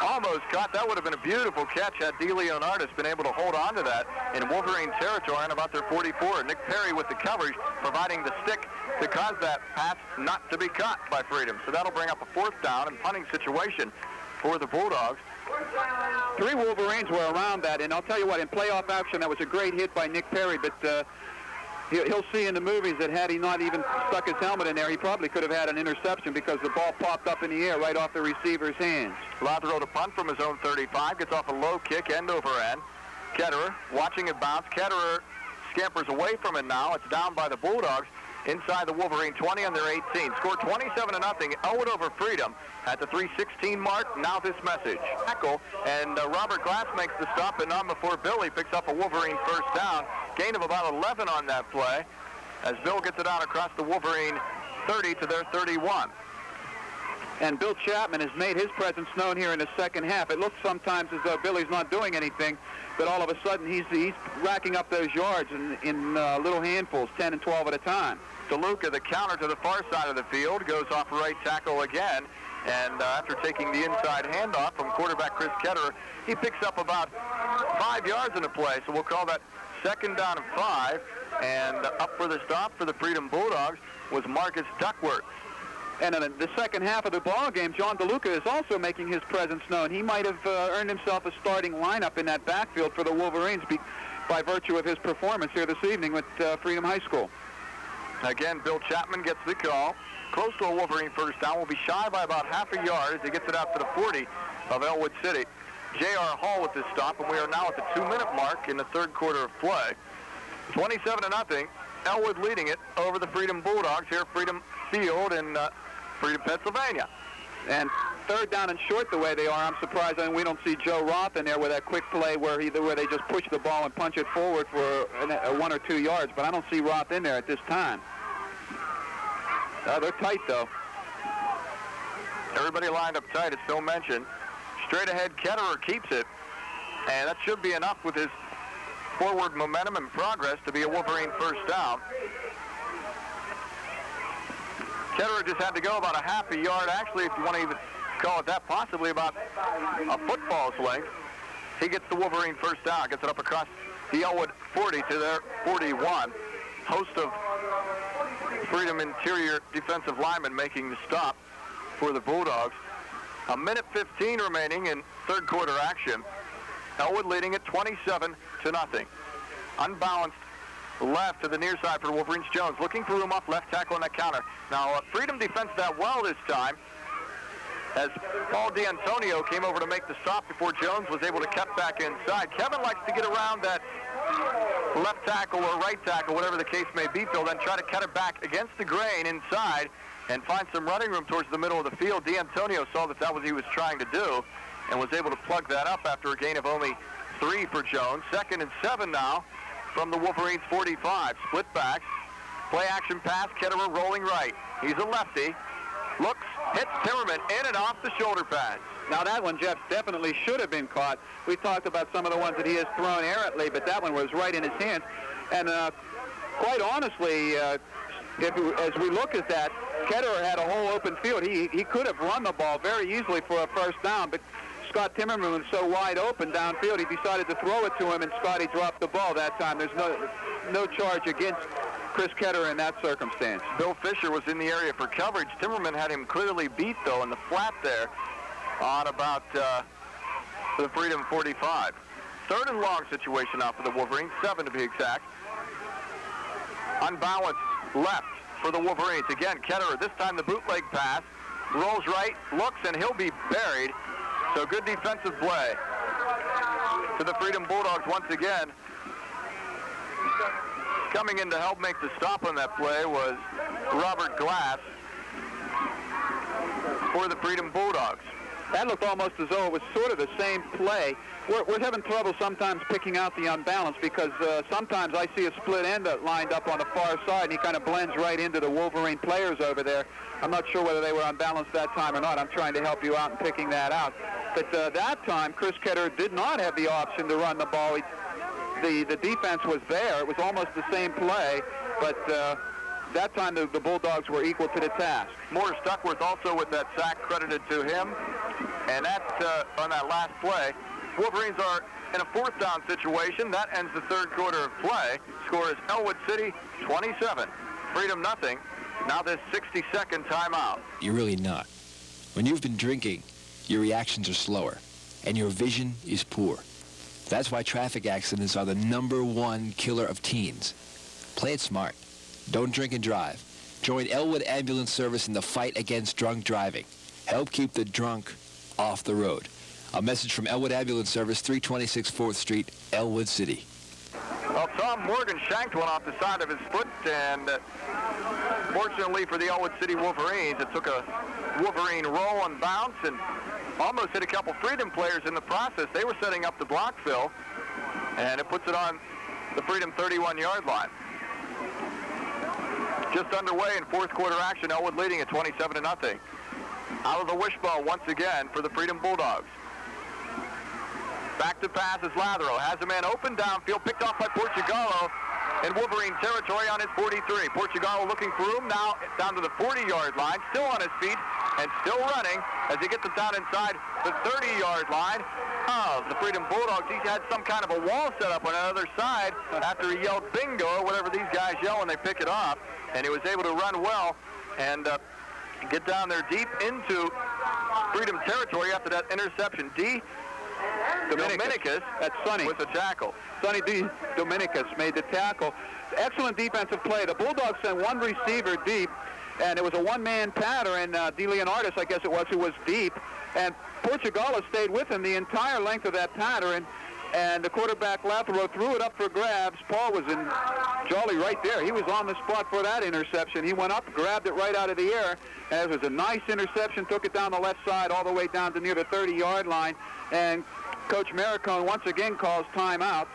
Almost caught. That would have been a beautiful catch had DeLeonardis been able to hold on to that in Wolverine territory on about their 44. Nick Perry with the coverage, providing the stick to cause that pass not to be caught by Freedom. So that'll bring up a 4th down and punting situation for the Bulldogs. 3 Wolverines were around that, and I'll tell you what, in playoff action, that was a great hit by Nick Perry, but he'll see in the movies that had he not even stuck his helmet in there, he probably could have had an interception, because the ball popped up in the air right off the receiver's hands. Lathrow to punt from his own 35, gets off a low kick, end over end. Ketterer watching it bounce. Ketterer scampers away from it now. It's down by the Bulldogs inside the Wolverine 20 on their 18. Score 27-0. Ellwood over Freedom at the 3:16 mark. Now this message. Tackle, and Robert Glass makes the stop, and not before Billy picks up a Wolverine first down. Gain of about 11 on that play as Bill gets it out across the Wolverine 30 to their 31. And Bill Chapman has made his presence known here in the second half. It looks sometimes as though Billy's not doing anything, but all of a sudden he's racking up those yards in little handfuls, 10 and 12 at a time. DeLuca, the counter to the far side of the field, goes off right tackle again. And after taking the inside handoff from quarterback Chris Ketterer, he picks up about 5 yards in the play. So we'll call that 2nd down and 5. And up for the stop for the Freedom Bulldogs was Marcus Duckworth. And in the second half of the ball game, John DeLuca is also making his presence known. He might have earned himself a starting lineup in that backfield for the Wolverines by virtue of his performance here this evening with Freedom High School. Again, Bill Chapman gets the call. Close to a Wolverine first down. Will be shy by about half a yard as he gets it out to the 40 of Ellwood City. J.R. Hall with this stop, and we are now at the 2-minute mark in the third quarter of play. 27-0. Ellwood leading it over the Freedom Bulldogs here at Freedom Field in Freedom, Pennsylvania. And third down and short the way they are, I'm surprised we don't see Joe Roth in there with that quick play where they just push the ball and punch it forward for 1 or 2 yards, but I don't see Roth in there at this time. They're tight, though. Everybody lined up tight, as Phil mentioned. Straight ahead, Ketterer keeps it, and that should be enough with his forward momentum and progress to be a Wolverine first down. Ketterer just had to go about a half a yard, actually, if you want to even call it that, possibly about a football's length. He gets the Wolverine first down, gets it up across the Ellwood 40 to their 41. Host of Freedom interior defensive linemen making the stop for the Bulldogs. 1:15 remaining in third quarter action. Ellwood leading at 27-0. Unbalanced left to the near side for Wolverines. Jones looking for room off left tackle on that counter. Now, Freedom defends that well this time, as Paul D'Antonio came over to make the stop before Jones was able to cut back inside. Kevin likes to get around that left tackle or right tackle, whatever the case may be, Phil, then try to cut it back against the grain inside and find some running room towards the middle of the field. D'Antonio saw that that was what he was trying to do and was able to plug that up after a gain of only 3 for Jones. 2nd and 7 now from the Wolverines 45. Split backs, play action pass, Ketterer rolling right. He's a lefty, looks, hits Timmerman in and off the shoulder pads. Now that one, Jeff, definitely should have been caught. We talked about some of the ones that he has thrown errantly, but that one was right in his hands. And quite honestly, as we look at that, Ketterer had a whole open field. He could have run the ball very easily for a first down, but Scott Timmerman was so wide open downfield, he decided to throw it to him, and Scotty dropped the ball that time. There's no charge against Chris Ketterer in that circumstance. Bill Fisher was in the area for coverage. Timmerman had him clearly beat, though, in the flat there on about the Freedom 45. 3rd and long situation now for the Wolverines, 7 to be exact. Unbalanced left for the Wolverines. Again, Ketterer, this time the bootleg pass, rolls right, looks, and he'll be buried. So good defensive play to the Freedom Bulldogs once again. Coming in to help make the stop on that play was Robert Glass for the Freedom Bulldogs. That looked almost as though it was sort of the same play. We're having trouble sometimes picking out the unbalance because sometimes I see a split end lined up on the far side, and he kind of blends right into the Wolverine players over there. I'm not sure whether they were unbalanced that time or not. I'm trying to help you out in picking that out. But that time, Chris Ketterer did not have the option to run the ball. The defense was there. It was almost the same play, but that time the Bulldogs were equal to the task. Morris Duckworth also with that sack credited to him. And that's on that last play. Wolverines are in a 4th down situation. That ends the 3rd quarter of play. Score is Ellwood City 27, Freedom nothing. Now this 60-second timeout. You're really not. When you've been drinking, your reactions are slower, and your vision is poor. That's why traffic accidents are the #1 killer of teens. Play it smart. Don't drink and drive. Join Ellwood Ambulance Service in the fight against drunk driving. Help keep the drunk off the road. A message from Ellwood Ambulance Service, 326 4th Street, Ellwood City. Well, Tom Morgan shanked one off the side of his foot, and fortunately for the Ellwood City Wolverines, it took a Wolverine roll and bounce and almost hit a couple Freedom players in the process. They were setting up the block, Phil, and it puts it on the Freedom 31-yard line. Just underway in 4th quarter action, Ellwood leading at 27-0. Out of the wishbone once again for the Freedom Bulldogs. Back to pass is Lathero. Has a man open downfield, picked off by Portugallo in Wolverine territory on his 43. Portugallo looking for room now down to the 40-yard line, still on his feet and still running as he gets it down inside the 30-yard line of the Freedom Bulldogs. He's had some kind of a wall set up on the other side after he yelled bingo or whatever these guys yell when they pick it off, and he was able to run well and get down there deep into Freedom territory after that interception. Dominicus, that's Sonny, with the tackle. Sonny Dominicus made the tackle. Excellent defensive play. The Bulldogs sent one receiver deep, and it was a one-man pattern. De Leonardis, I guess it was, who was deep. And Portugallo stayed with him the entire length of that pattern. and the quarterback Lathero threw it up for grabs. Paul was in Jolly right there. He was on the spot for that interception. He went up, grabbed it right out of the air, and it was a nice interception, took it down the left side all the way down to near the 30-yard line, and Coach Maricone once again calls timeout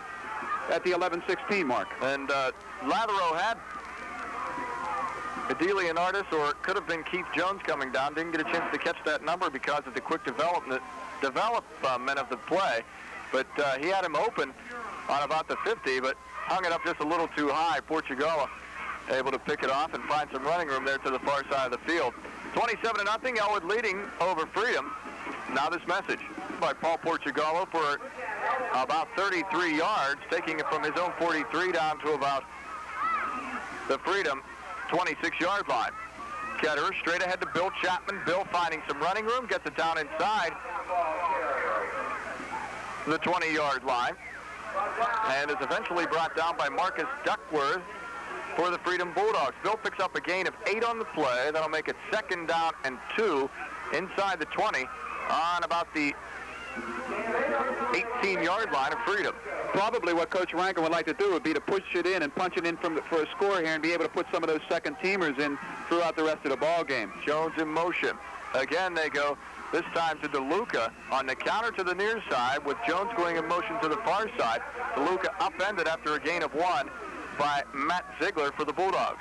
at the 11:16 mark. And Lathero had Adili Artis, or it could have been Keith Jones coming down. Didn't get a chance to catch that number because of the quick development of the play. But he had him open on about the 50, but hung it up just a little too high. Portugal able to pick it off and find some running room there to the far side of the field. 27-0, Ellwood leading over Freedom. Now this message by Paul Portugallo for about 33 yards, taking it from his own 43 down to about the Freedom 26-yard line. Ketterer straight ahead to Bill Chapman. Bill finding some running room, gets it down inside the 20-yard line, and is eventually brought down by Marcus Duckworth for the Freedom Bulldogs. Bill picks up a gain of 8 on the play. That'll make it 2nd down and 2 inside the 20 on about the 18-yard line of Freedom. Probably what Coach Rankin would like to do would be to push it in and punch it in for a score here and be able to put some of those second-teamers in throughout the rest of the ball game. Jones in motion. Again, they go this time to DeLuca on the counter to the near side, with Jones going in motion to the far side. DeLuca upended after a gain of 1 by Matt Ziegler for the Bulldogs.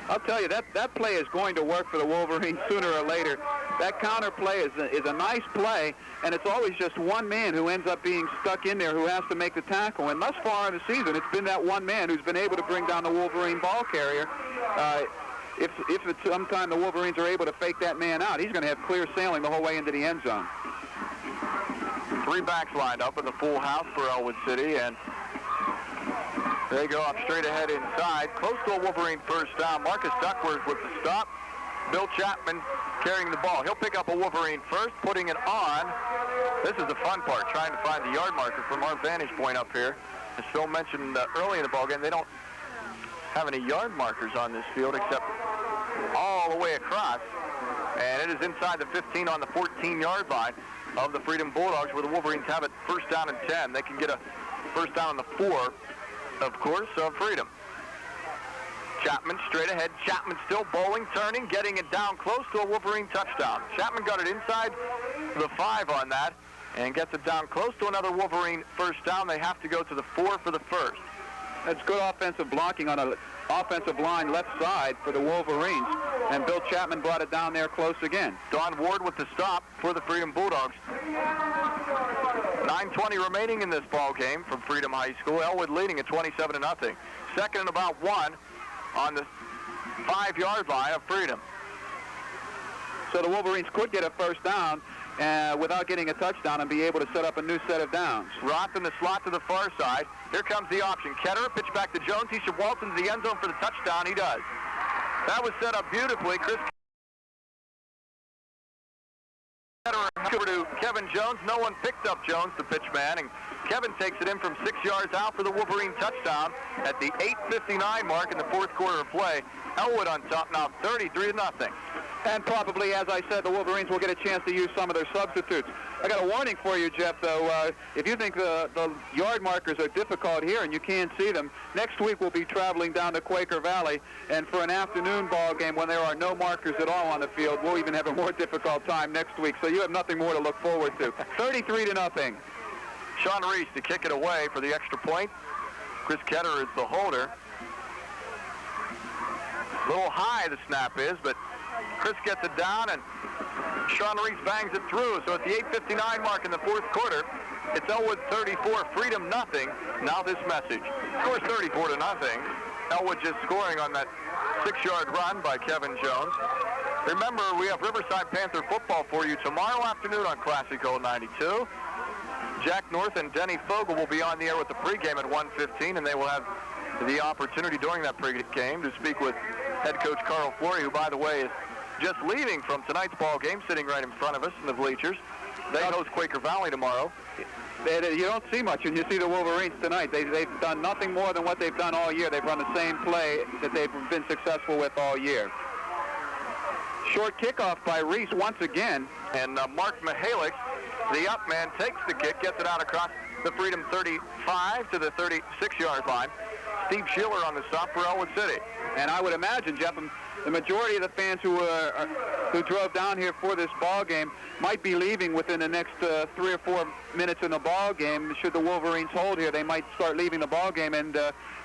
I'll tell you, that play is going to work for the Wolverines sooner or later. That counter play is a nice play, and it's always just one man who ends up being stuck in there who has to make the tackle. And thus far in the season, it's been that one man who's been able to bring down the Wolverine ball carrier. If at some time the Wolverines are able to fake that man out, he's going to have clear sailing the whole way into the end zone. 3 backs lined up in the full house for Ellwood City, and they go up straight ahead inside, close to a Wolverine first down. Marcus Duckworth with the stop. Bill Chapman carrying the ball. He'll pick up a Wolverine first, putting it on. This is the fun part, trying to find the yard marker from our vantage point up here. As Phil mentioned early in the ballgame, they don't have any yard markers on this field except all the way across. And it is inside the 15 on the 14-yard line of the Freedom Bulldogs, where the Wolverines have it 1st down and 10. They can get a 1st down on the 4, of course, of Freedom. Chapman straight ahead. Chapman still bowling, turning, getting it down close to a Wolverine touchdown. Chapman got it inside the 5 on that and gets it down close to another Wolverine first down. They have to go to the 4 for the first. That's good offensive blocking on an offensive line left side for the Wolverines, and Bill Chapman brought it down there close again. Don Ward with the stop for the Freedom Bulldogs. 9:20 remaining in this ball game from Freedom High School. Ellwood leading at 27-0. 2nd and about 1 on the 5-yard line of Freedom. So the Wolverines could get a 1st down without getting a touchdown and be able to set up a new set of downs. Roth in the slot to the far side. Here comes the option. Ketterer, pitch back to Jones. He should waltz into the end zone for the touchdown. He does. That was set up beautifully. Chris Ketterer over to Kevin Jones. No one picked up Jones, the pitch man, and Kevin takes it in from 6 yards out for the Wolverine touchdown at the 8:59 mark in the 4th quarter of play. Ellwood on top now, 33-0. And probably, as I said, the Wolverines will get a chance to use some of their substitutes. I got a warning for you, Jeff, though. If you think the yard markers are difficult here and you can't see them, next week we'll be traveling down to Quaker Valley, and for an afternoon ball game when there are no markers at all on the field, we'll even have a more difficult time next week. So you have nothing more to look forward to. 33-0. Sean Reese to kick it away for the extra point. Chris Ketterer is the holder. A little high the snap is, but Chris gets it down, and Sean Reese bangs it through. So at the 8:59 mark in the 4th quarter, it's Ellwood 34, Freedom nothing. Now this message. Scores 34-0. Ellwood just scoring on that 6-yard run by Kevin Jones. Remember, we have Riverside Panther football for you tomorrow afternoon on Classic Gold 92. Jack North and Denny Fogel will be on the air with the pregame at 1:15, and they will have the opportunity during that pregame to speak with head coach Carl Flory, who, by the way, is just leaving from tonight's ball game, sitting right in front of us in the bleachers. They host Quaker Valley tomorrow. You don't see much when you see the Wolverines tonight. They've done nothing more than what they've done all year. They've run the same play that they've been successful with all year. Short kickoff by Reese once again. And Mark Mihalik, the up man, takes the kick, gets it out across the Freedom 35 to the 36-yard line. Steve Schiller on the stop for Ellwood City. And I would imagine, Jeff, the majority of the fans who drove down here for this ball game might be leaving within the next 3 or 4 minutes in the ball game. Should the Wolverines hold here, they might start leaving the ball game, and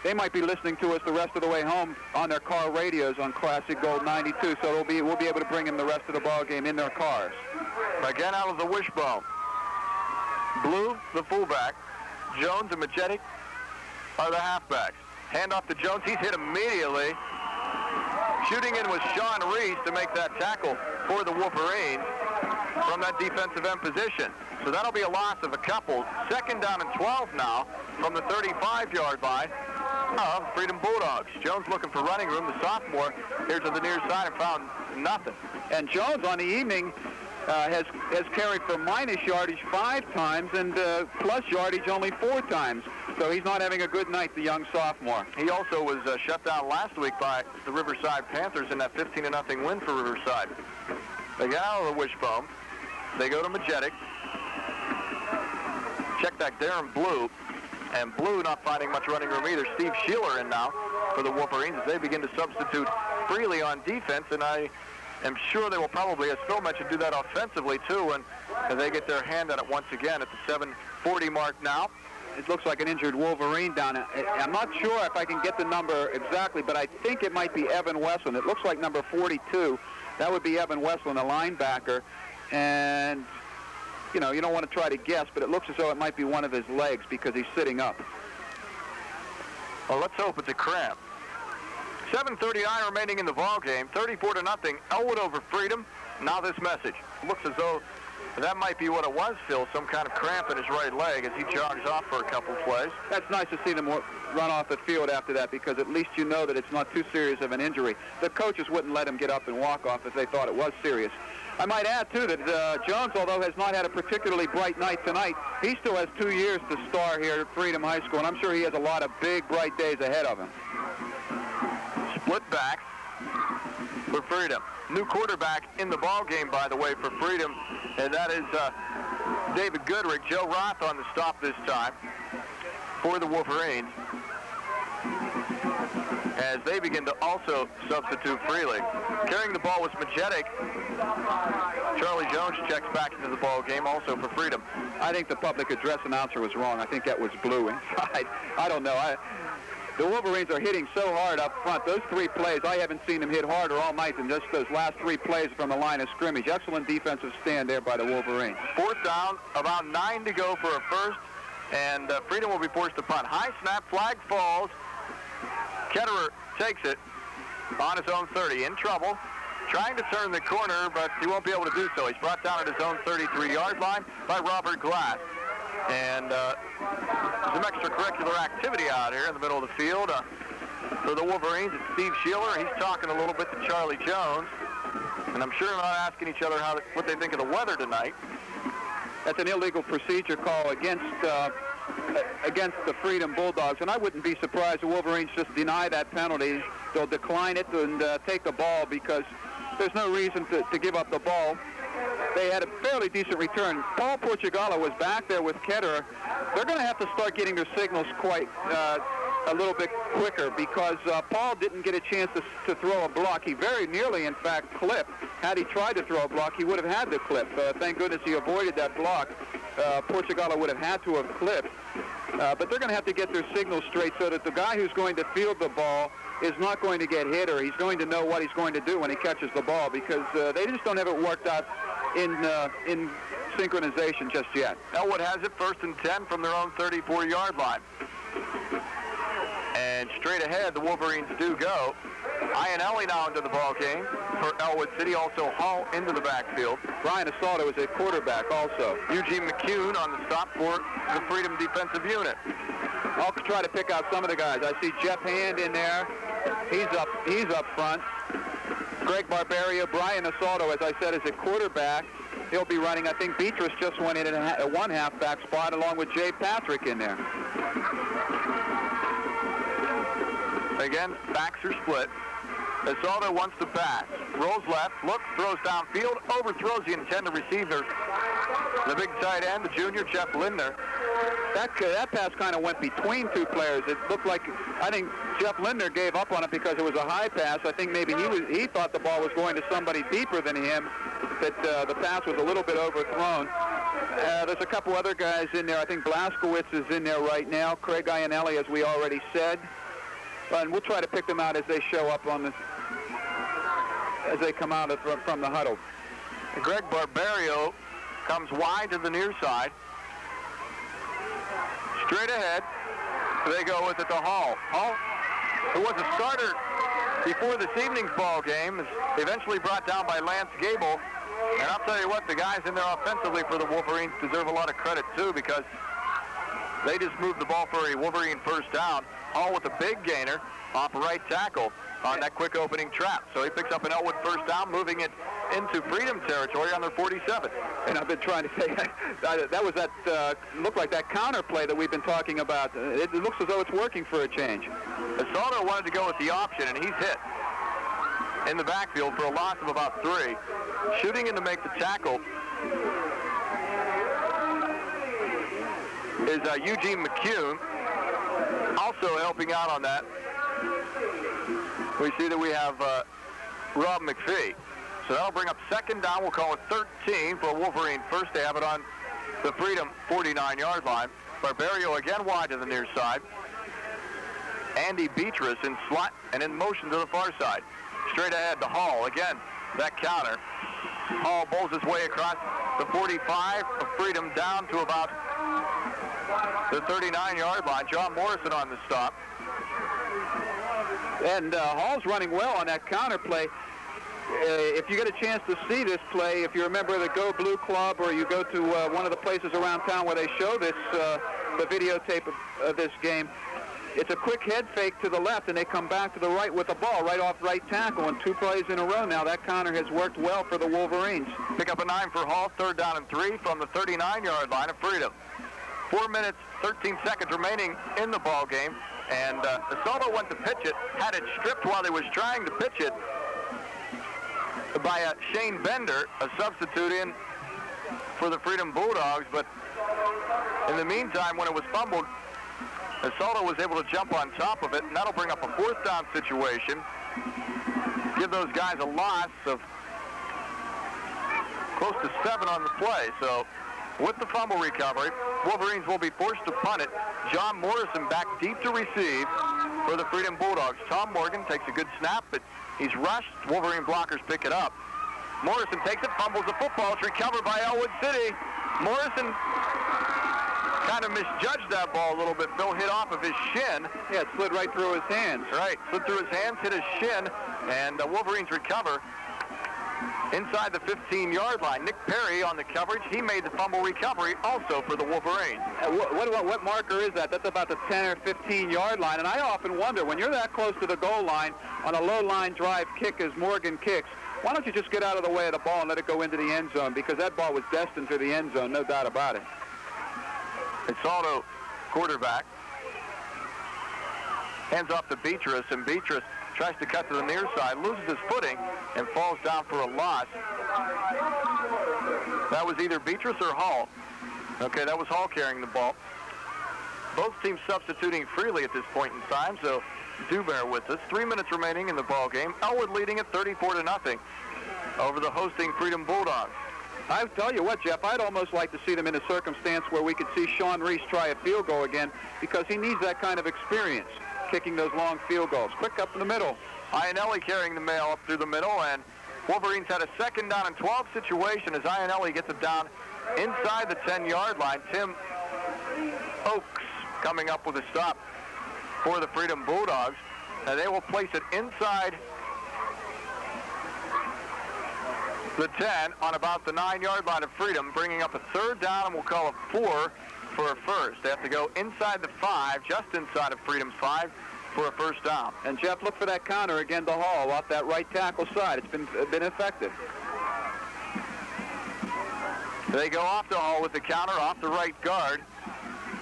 they might be listening to us the rest of the way home on their car radios on Classic Gold 92. So we'll be able to bring them the rest of the ball game in their cars. Again, out of the wishbone. Blue, the fullback. Jones and Majetic are the halfbacks. Hand off to Jones. He's hit immediately. Shooting in was Sean Reese to make that tackle for the Wolverines from that defensive end position. So that'll be a loss of a couple. Second down and 12 now from the 35-yard line of Freedom Bulldogs. Jones looking for running room. The sophomore here to the near side and found nothing. And Jones on the evening has carried for minus yardage 5 times and plus yardage only 4 times. So he's not having a good night, the young sophomore. He also was shut down last week by the Riverside Panthers in that 15-0 win for Riverside. They get out of the wishbone. They go to Majetic. Check back Darren Blue. And Blue not finding much running room either. Steve Sheeler in now for the Wolverines as they begin to substitute freely on defense. And I am sure they will probably, as Phil mentioned, do that offensively too. And they get their hand on it once again at the 7:40 mark now. It looks like an injured Wolverine down there. I'm not sure if I can get the number exactly, but I think it might be Evan Westland. It looks like number 42. That would be Evan Westland, a linebacker. And, you know, you don't want to try to guess, but it looks as though it might be one of his legs because he's sitting up. Well, let's hope it's a cramp. 7:39 remaining in the ball game. 34-0. Ellwood over Freedom. Now this message. Looks as though that might be what it was, Phil, some kind of cramp in his right leg as he jogs off for a couple plays. That's nice to see them run off the field after that because at least you know that it's not too serious of an injury. The coaches wouldn't let him get up and walk off if they thought it was serious. I might add, too, that Jones, although has not had a particularly bright night tonight, he still has 2 years to star here at Freedom High School, and I'm sure he has a lot of big, bright days ahead of him. Split back for Freedom. New quarterback in the ball game, by the way, for Freedom, and that is David Goodrich. Joe Roth on the stop this time for the Wolverines as they begin to also substitute freely. Carrying the ball was Majetic. Charlie Jones checks back into the ball game also for Freedom. I think the public address announcer was wrong. I think that was Blue inside. I don't know. The Wolverines are hitting so hard up front. Those 3 plays, I haven't seen them hit harder all night than just those last 3 plays from the line of scrimmage. Excellent defensive stand there by the Wolverines. 4th down, about 9 to go for a first, and Freedom will be forced to punt. High snap, flag falls. Ketterer takes it on his own 30. In trouble, trying to turn the corner, but he won't be able to do so. He's brought down at his own 33-yard line by Robert Glass. And some extracurricular activity out here in the middle of the field. For the Wolverines, it's Steve Sheeler. He's talking a little bit to Charlie Jones. And I'm sure they're not asking each other what they think of the weather tonight. That's an illegal procedure call against the Freedom Bulldogs. And I wouldn't be surprised the Wolverines just deny that penalty. They'll decline it and take the ball because there's no reason to give up the ball. They had a fairly decent return. Paul Portugala was back there with Ketterer. They're going to have to start getting their signals quite a little bit quicker because Paul didn't get a chance to throw a block. He very nearly, in fact, clipped. Had he tried to throw a block, he would have had the clip. Thank goodness he avoided that block. Portugala would have had to have clipped. But they're going to have to get their signals straight so that the guy who's going to field the ball is not going to get hit, or he's going to know what he's going to do when he catches the ball because they just don't have it worked out in synchronization just yet. Ellwood has it 1st and 10 from their own 34-yard line. And straight ahead, the Wolverines do go. Iannelli now into the ball game for Ellwood City. Also Hall into the backfield. Brian Assalto is a quarterback also. Eugene McCune on the stop for the Freedom defensive unit. I'll try to pick out some of the guys. I see Jeff Hand in there. He's up front. Greg Barbaria, Brian Assalto, as I said, is a quarterback. He'll be running. I think Beatrice just went in at one halfback spot along with Jay Patrick in there. Again, backs are split. Assalto wants to pass. Rolls left, looks, throws downfield, overthrows the intended receiver. The big tight end, the junior, Jeff Lindner. That pass kind of went between two players. It looked like, I think Jeff Lindner gave up on it because it was a high pass. I think maybe he thought the ball was going to somebody deeper than him, that the pass was a little bit overthrown. There's a couple other guys in there. I think Blaskowitz is in there right now. Craig Iannelli, as we already said. And we'll try to pick them out as they show up as they come out from the huddle. Greg Barbario comes wide to the near side. Straight ahead, they go with it to Hall. Hall, who was a starter before this evening's ball game, is eventually brought down by Lance Gable. And I'll tell you what, the guys in there offensively for the Wolverines deserve a lot of credit, too, because they just moved the ball for a Wolverine first down. Hall with a big gainer off right tackle on that quick opening trap. So he picks up an Ellwood first down, moving it into Freedom territory on their 47. And I've been trying to say that was looked like that counter play that we've been talking about. It looks as though it's working for a change. Asaldo wanted to go with the option, and he's hit in the backfield for a loss of about 3. Shooting in to make the tackle is Eugene McCune, also helping out on that. We see that we have Rob McPhee. So that'll bring up second down. We'll call it 13 for Wolverine first. They have it on the Freedom 49-yard line. Barbario again wide to the near side. Andy Beatrice in slot and in motion to the far side. Straight ahead to Hall. Again, that counter. Hall bowls his way across the 45 of Freedom down to about the 39-yard line. John Morrison on the stop. And Hall's running well on that counter play. If you get a chance to see this play, if you're a member of the Go Blue Club or you go to one of the places around town where they show this, the videotape of this game, it's a quick head fake to the left, and they come back to the right with the ball, right off right tackle, and 2 plays in a row now. That counter has worked well for the Wolverines. Pick up a 9 for Hall, third down and 3 from the 39-yard line of Freedom. 4 minutes, 13 seconds remaining in the ball game, and Asaldo went to pitch it, had it stripped while he was trying to pitch it by Shane Bender, a substitute in for the Freedom Bulldogs, but in the meantime, when it was fumbled, Asaldo was able to jump on top of it, and that'll bring up a 4th down situation. Give those guys a loss of close to 7 on the play. So with the fumble recovery, Wolverines will be forced to punt it. John Morrison back deep to receive for the Freedom Bulldogs. Tom Morgan takes a good snap, but he's rushed. Wolverine blockers pick it up. Morrison takes it, fumbles the football. It's recovered by Ellwood City. Morrison kind of misjudged that ball a little bit. Phil hit off of his shin. Yeah, it slid right through his hands. Right, slid through his hands, hit his shin, and Wolverines recover inside the 15-yard line. Nick Perry on the coverage. He made the fumble recovery also for the Wolverines. What marker is that? That's about the 10 or 15-yard line. And I often wonder, when you're that close to the goal line on a low-line drive kick as Morgan kicks, why don't you just get out of the way of the ball and let it go into the end zone? Because that ball was destined for the end zone, no doubt about it. Asaldo, quarterback, hands off to Beatrice, and Beatrice tries to cut to the near side, loses his footing, and falls down for a loss. That was either Beatrice or Hall. Okay, that was Hall carrying the ball. Both teams substituting freely at this point in time, so do bear with us. 3 minutes remaining in the ball game. Ellwood leading at 34-0 over the hosting Freedom Bulldogs. I tell you what, Jeff, I'd almost like to see them in a circumstance where we could see Sean Reese try a field goal again, because he needs that kind of experience, kicking those long field goals. Quick up in the middle. Iannelli carrying the mail up through the middle, and Wolverines had a second down and 12 situation as Iannelli gets it down inside the 10-yard line. Tim Oakes coming up with a stop for the Freedom Bulldogs, and they will place it inside the 10 on about the 9-yard line of Freedom, bringing up a third down, and we'll call it 4 for a first. They have to go inside the 5, just inside of Freedom's 5, for a first down. And Jeff, look for that counter again to Hall off that right tackle side. It's been effective. They go off to Hall with the counter off the right guard.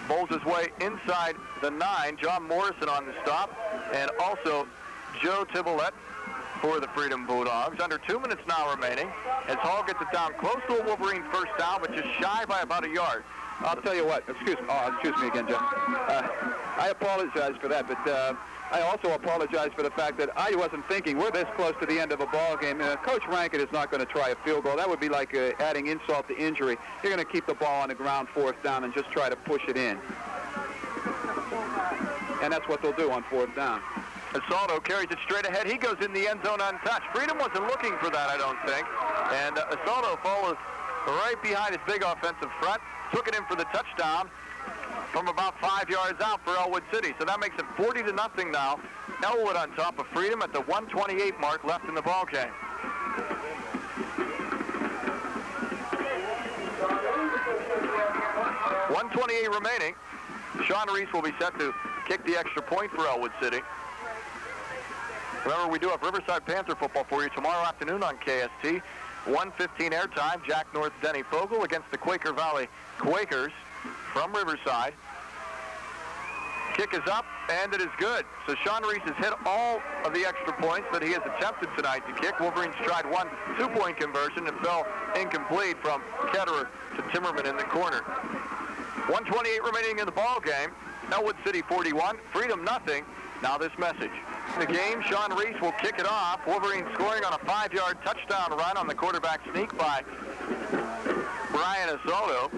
Bowls his way inside the 9. John Morrison on the stop, and also Joe Tibolette for the Freedom Bulldogs. Under 2 minutes now remaining as Hall gets it down close to a Wolverine first down, but just shy by about a yard. I'll tell you what. Excuse me again, Jim. I apologize for that, but I also apologize for the fact that I wasn't thinking we're this close to the end of a ball game. Coach Rankin is not going to try a field goal. That would be like adding insult to injury. You're going to keep the ball on the ground, 4th down, and just try to push it in. And that's what they'll do on 4th down. Asaldo carries it straight ahead. He goes in the end zone untouched. Freedom wasn't looking for that, I don't think. And Asaldo follows right behind his big offensive front. Took it in for the touchdown from about 5 yards out for Ellwood City. So that makes it 40-0 now. Ellwood on top of Freedom at the 1:28 mark left in the ball game. .128 remaining. Sean Reese will be set to kick the extra point for Ellwood City. Remember, we do have Riverside Panther football for you tomorrow afternoon on KST. 1:15 airtime. Jack North, Denny Fogle against the Quaker Valley Quakers from Riverside. Kick is up, and it is good. So Sean Reese has hit all of the extra points that he has attempted tonight to kick. Wolverines tried one 2-point conversion and fell incomplete from Ketterer to Timmerman in the corner. 1:28 remaining in the ball game. Ellwood City 41, Freedom nothing. Now this message. In the game, Sean Reese will kick it off. Wolverines scoring on a 5-yard touchdown run on the quarterback sneak by Brian Asaldo.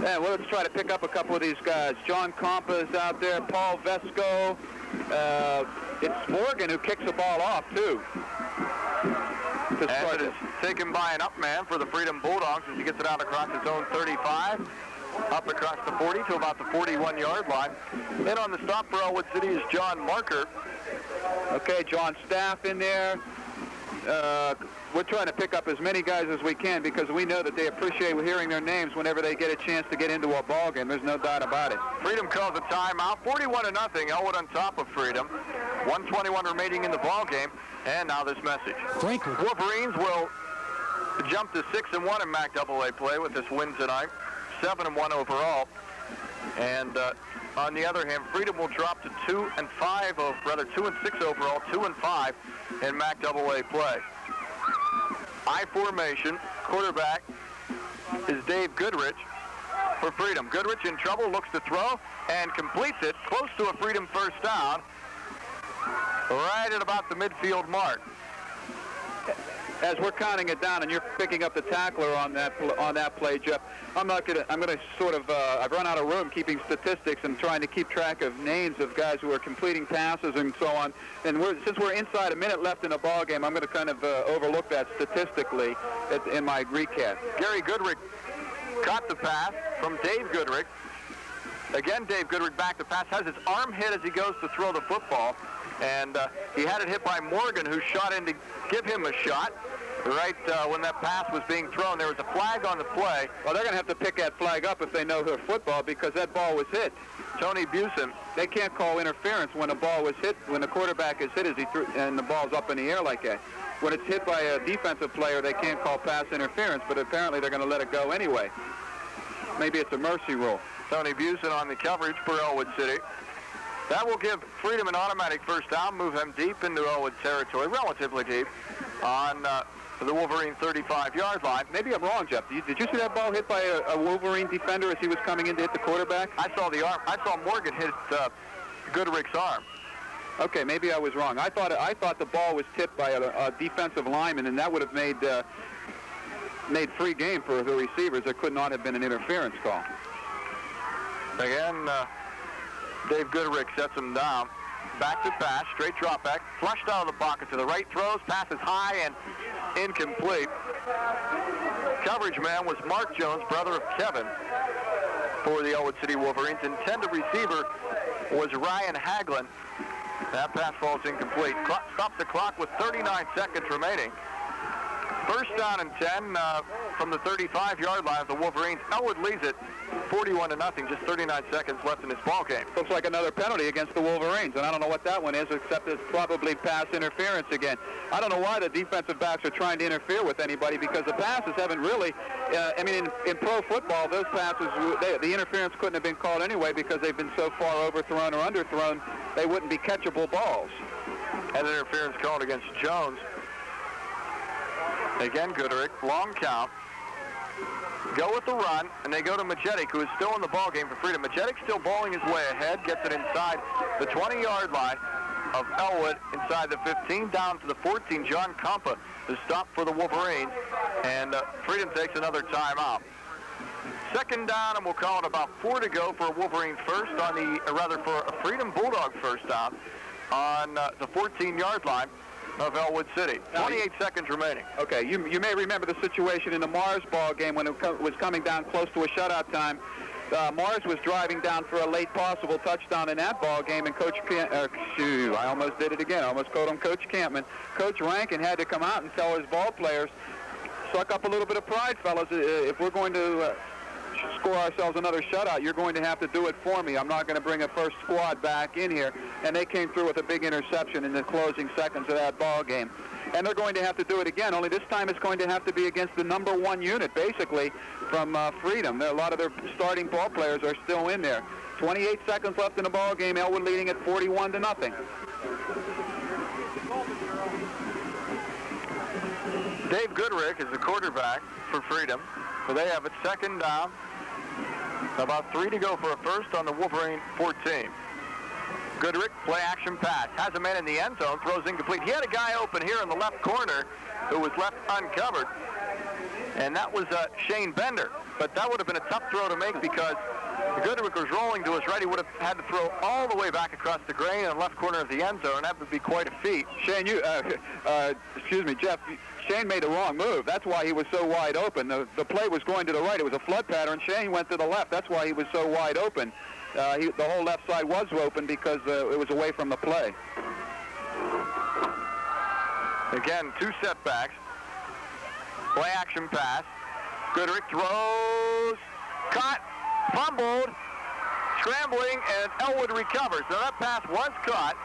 Yeah, well, let's try to pick up a couple of these guys. John Compa is out there, Paul Vesco. It's Morgan who kicks the ball off, too. And it is taken by an up man for the Freedom Bulldogs as he gets it out across his own 35. Up across the 40 to about the 41-yard line. And on the stop for Ellwood City is John Marker. Okay, John Staff in there. We're trying to pick up as many guys as we can because we know that they appreciate hearing their names whenever they get a chance to get into a ball game. There's no doubt about it. Freedom calls a timeout. 41-0. Elwood on top of Freedom. 1:21 remaining in the ball game. And now this message. Wolverines will jump to 6-1 in MAC AA play with this win tonight. 7-1 overall. And on the other hand, Freedom will drop to 2-5, or rather 2-6 overall, 2-5 in MAC AA play. I formation, quarterback is Dave Goodrich for Freedom. Goodrich in trouble, looks to throw, and completes it close to a Freedom first down, right at about the midfield mark. As we're counting it down and you're picking up the tackler on that play, Jeff, I'm going to sort of, I've run out of room keeping statistics and trying to keep track of names of guys who are completing passes and so on. And since we're inside a minute left in the ball game, I'm going to kind of overlook that statistically in my recap. Gary Goodrich caught the pass from Dave Goodrich. Again, Dave Goodrich back to pass, has his arm hit as he goes to throw the football. And he had it hit by Morgan, who shot in to give him a shot. Right when that pass was being thrown, there was a flag on the play. Well, they're going to have to pick that flag up if they know their football because that ball was hit. Tony Busen. They can't call interference when a ball was hit, when the quarterback is hit as he threw, and the ball's up in the air like that. When it's hit by a defensive player, they can't call pass interference, but apparently they're going to let it go anyway. Maybe it's a mercy rule. Tony Busen on the coverage for Ellwood City. That will give Freedom an automatic first down, move them deep into Ellwood territory, relatively deep, on the Wolverine 35-yard line. Maybe I'm wrong, Jeff. Did you see that ball hit by a Wolverine defender as he was coming in to hit the quarterback? I saw the arm. I saw Morgan hit Goodrich's arm. Okay, maybe I was wrong. I thought the ball was tipped by a defensive lineman, and that would have made free game for the receivers. There could not have been an interference call. Again, Dave Goodrich sets him down. Back to pass, straight drop back, flushed out of the pocket to the right, throws, passes high and incomplete. Coverage man was Mark Jones, brother of Kevin, for the Ellwood City Wolverines. Intended receiver was Ryan Haglin. That pass falls incomplete. Stops the clock with 39 seconds remaining. First down and 10 from the 35-yard line of the Wolverines. Ellwood leads it 41-0, just 39 seconds left in this ball game. Looks like another penalty against the Wolverines, and I don't know what that one is, except it's probably pass interference again. I don't know why the defensive backs are trying to interfere with anybody, because the passes haven't really, in pro football, those passes, the interference couldn't have been called anyway because they've been so far overthrown or underthrown, they wouldn't be catchable balls. And interference called against Jones. Again, Goodrich, long count. go with the run, and they go to Majetic, who is still in the ball game for Freedom. Majetic still bowling his way ahead, gets it inside the 20-yard line of Ellwood, inside the 15, down to the 14. John Compa is stopped for the Wolverines, and Freedom takes another timeout. Second down, and we'll call it about 4 to go for a Wolverines first on the, for a Freedom Bulldog first down on the 14-yard line of Ellwood City. 28 seconds remaining. Okay, you may remember the situation in the Mars ball game when it was coming down close to a shutout time. Mars was driving down for a late possible touchdown in that ball game, and I almost did it again. I almost called him Coach Campman. Coach Rankin had to come out and tell his ball players, suck up a little bit of pride, fellas. If we're going to score ourselves another shutout, you're going to have to do it for me. I'm not going to bring a first squad back in here. And they came through with a big interception in the closing seconds of that ball game. And they're going to have to do it again, only this time it's going to have to be against the number 1 unit, basically, from Freedom. A lot of their starting ball players are still in there. 28 seconds left in the ball game, Ellwood leading at 41-0. Dave Goodrick is the quarterback for Freedom. So they have it second down. About 3 to go for a first on the Wolverine 14. Goodrick, play action pass. Has a man in the end zone, throws incomplete. He had a guy open here in the left corner who was left uncovered. And that was Shane Bender. But that would have been a tough throw to make because Goodrick was rolling to his right. He would have had to throw all the way back across the grain in the left corner of the end zone. That would be quite a feat. Shane, excuse me, Jeff, Shane made a wrong move. That's why he was so wide open. The play was going to the right. It was a flood pattern. Shane went to the left. That's why he was so wide open. The whole left side was open because it was away from the play. Again, 2 setbacks. Play action pass. Goodrick throws, caught, fumbled, scrambling, and Ellwood recovers. Now that pass was caught.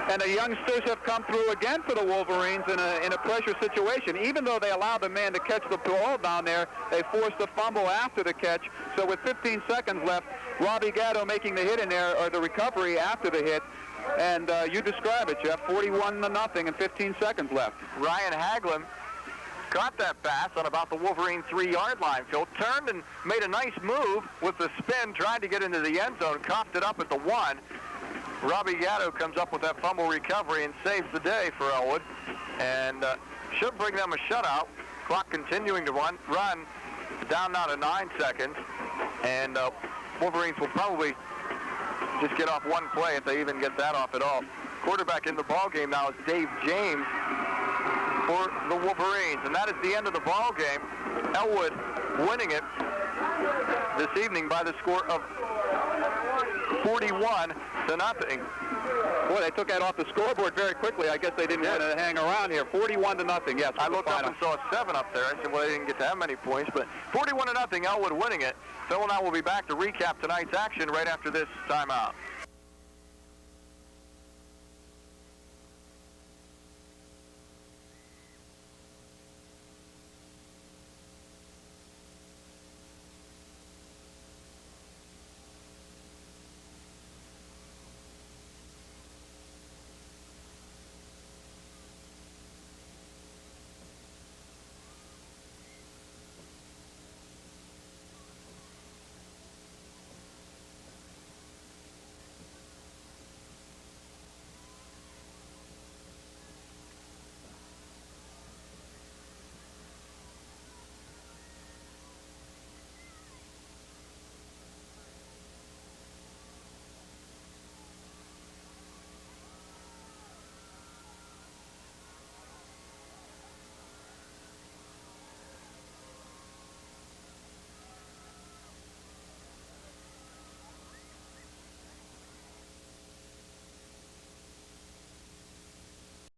And the youngsters have come through again for the Wolverines in a pressure situation. Even though they allowed the man to catch the ball down there, they forced the fumble after the catch. So with 15 seconds left, Robbie Gatto making the hit in there, or the recovery after the hit. And you describe it, Jeff, 41-0 and 15 seconds left. Ryan Haglin caught that pass on about the Wolverine 3-yard line. Phil turned and made a nice move with the spin, tried to get into the end zone, coughed it up at the 1. Robbie Gatto comes up with that fumble recovery and saves the day for Ellwood, and should bring them a shutout. Clock continuing to run down now to 9 seconds, and Wolverines will probably just get off 1 play if they even get that off at all. Quarterback in the ball game now is Dave James for the Wolverines, and that is the end of the ball game. Ellwood winning it this evening by the score of 41-0. Boy, they took that off the scoreboard very quickly. I guess they didn't want to hang around here. 41-0, yes. I looked up and saw 7 up there. I said, well, they didn't get that many points, but 41-0, Ellwood winning it. Phil and I will be back to recap tonight's action right after this timeout.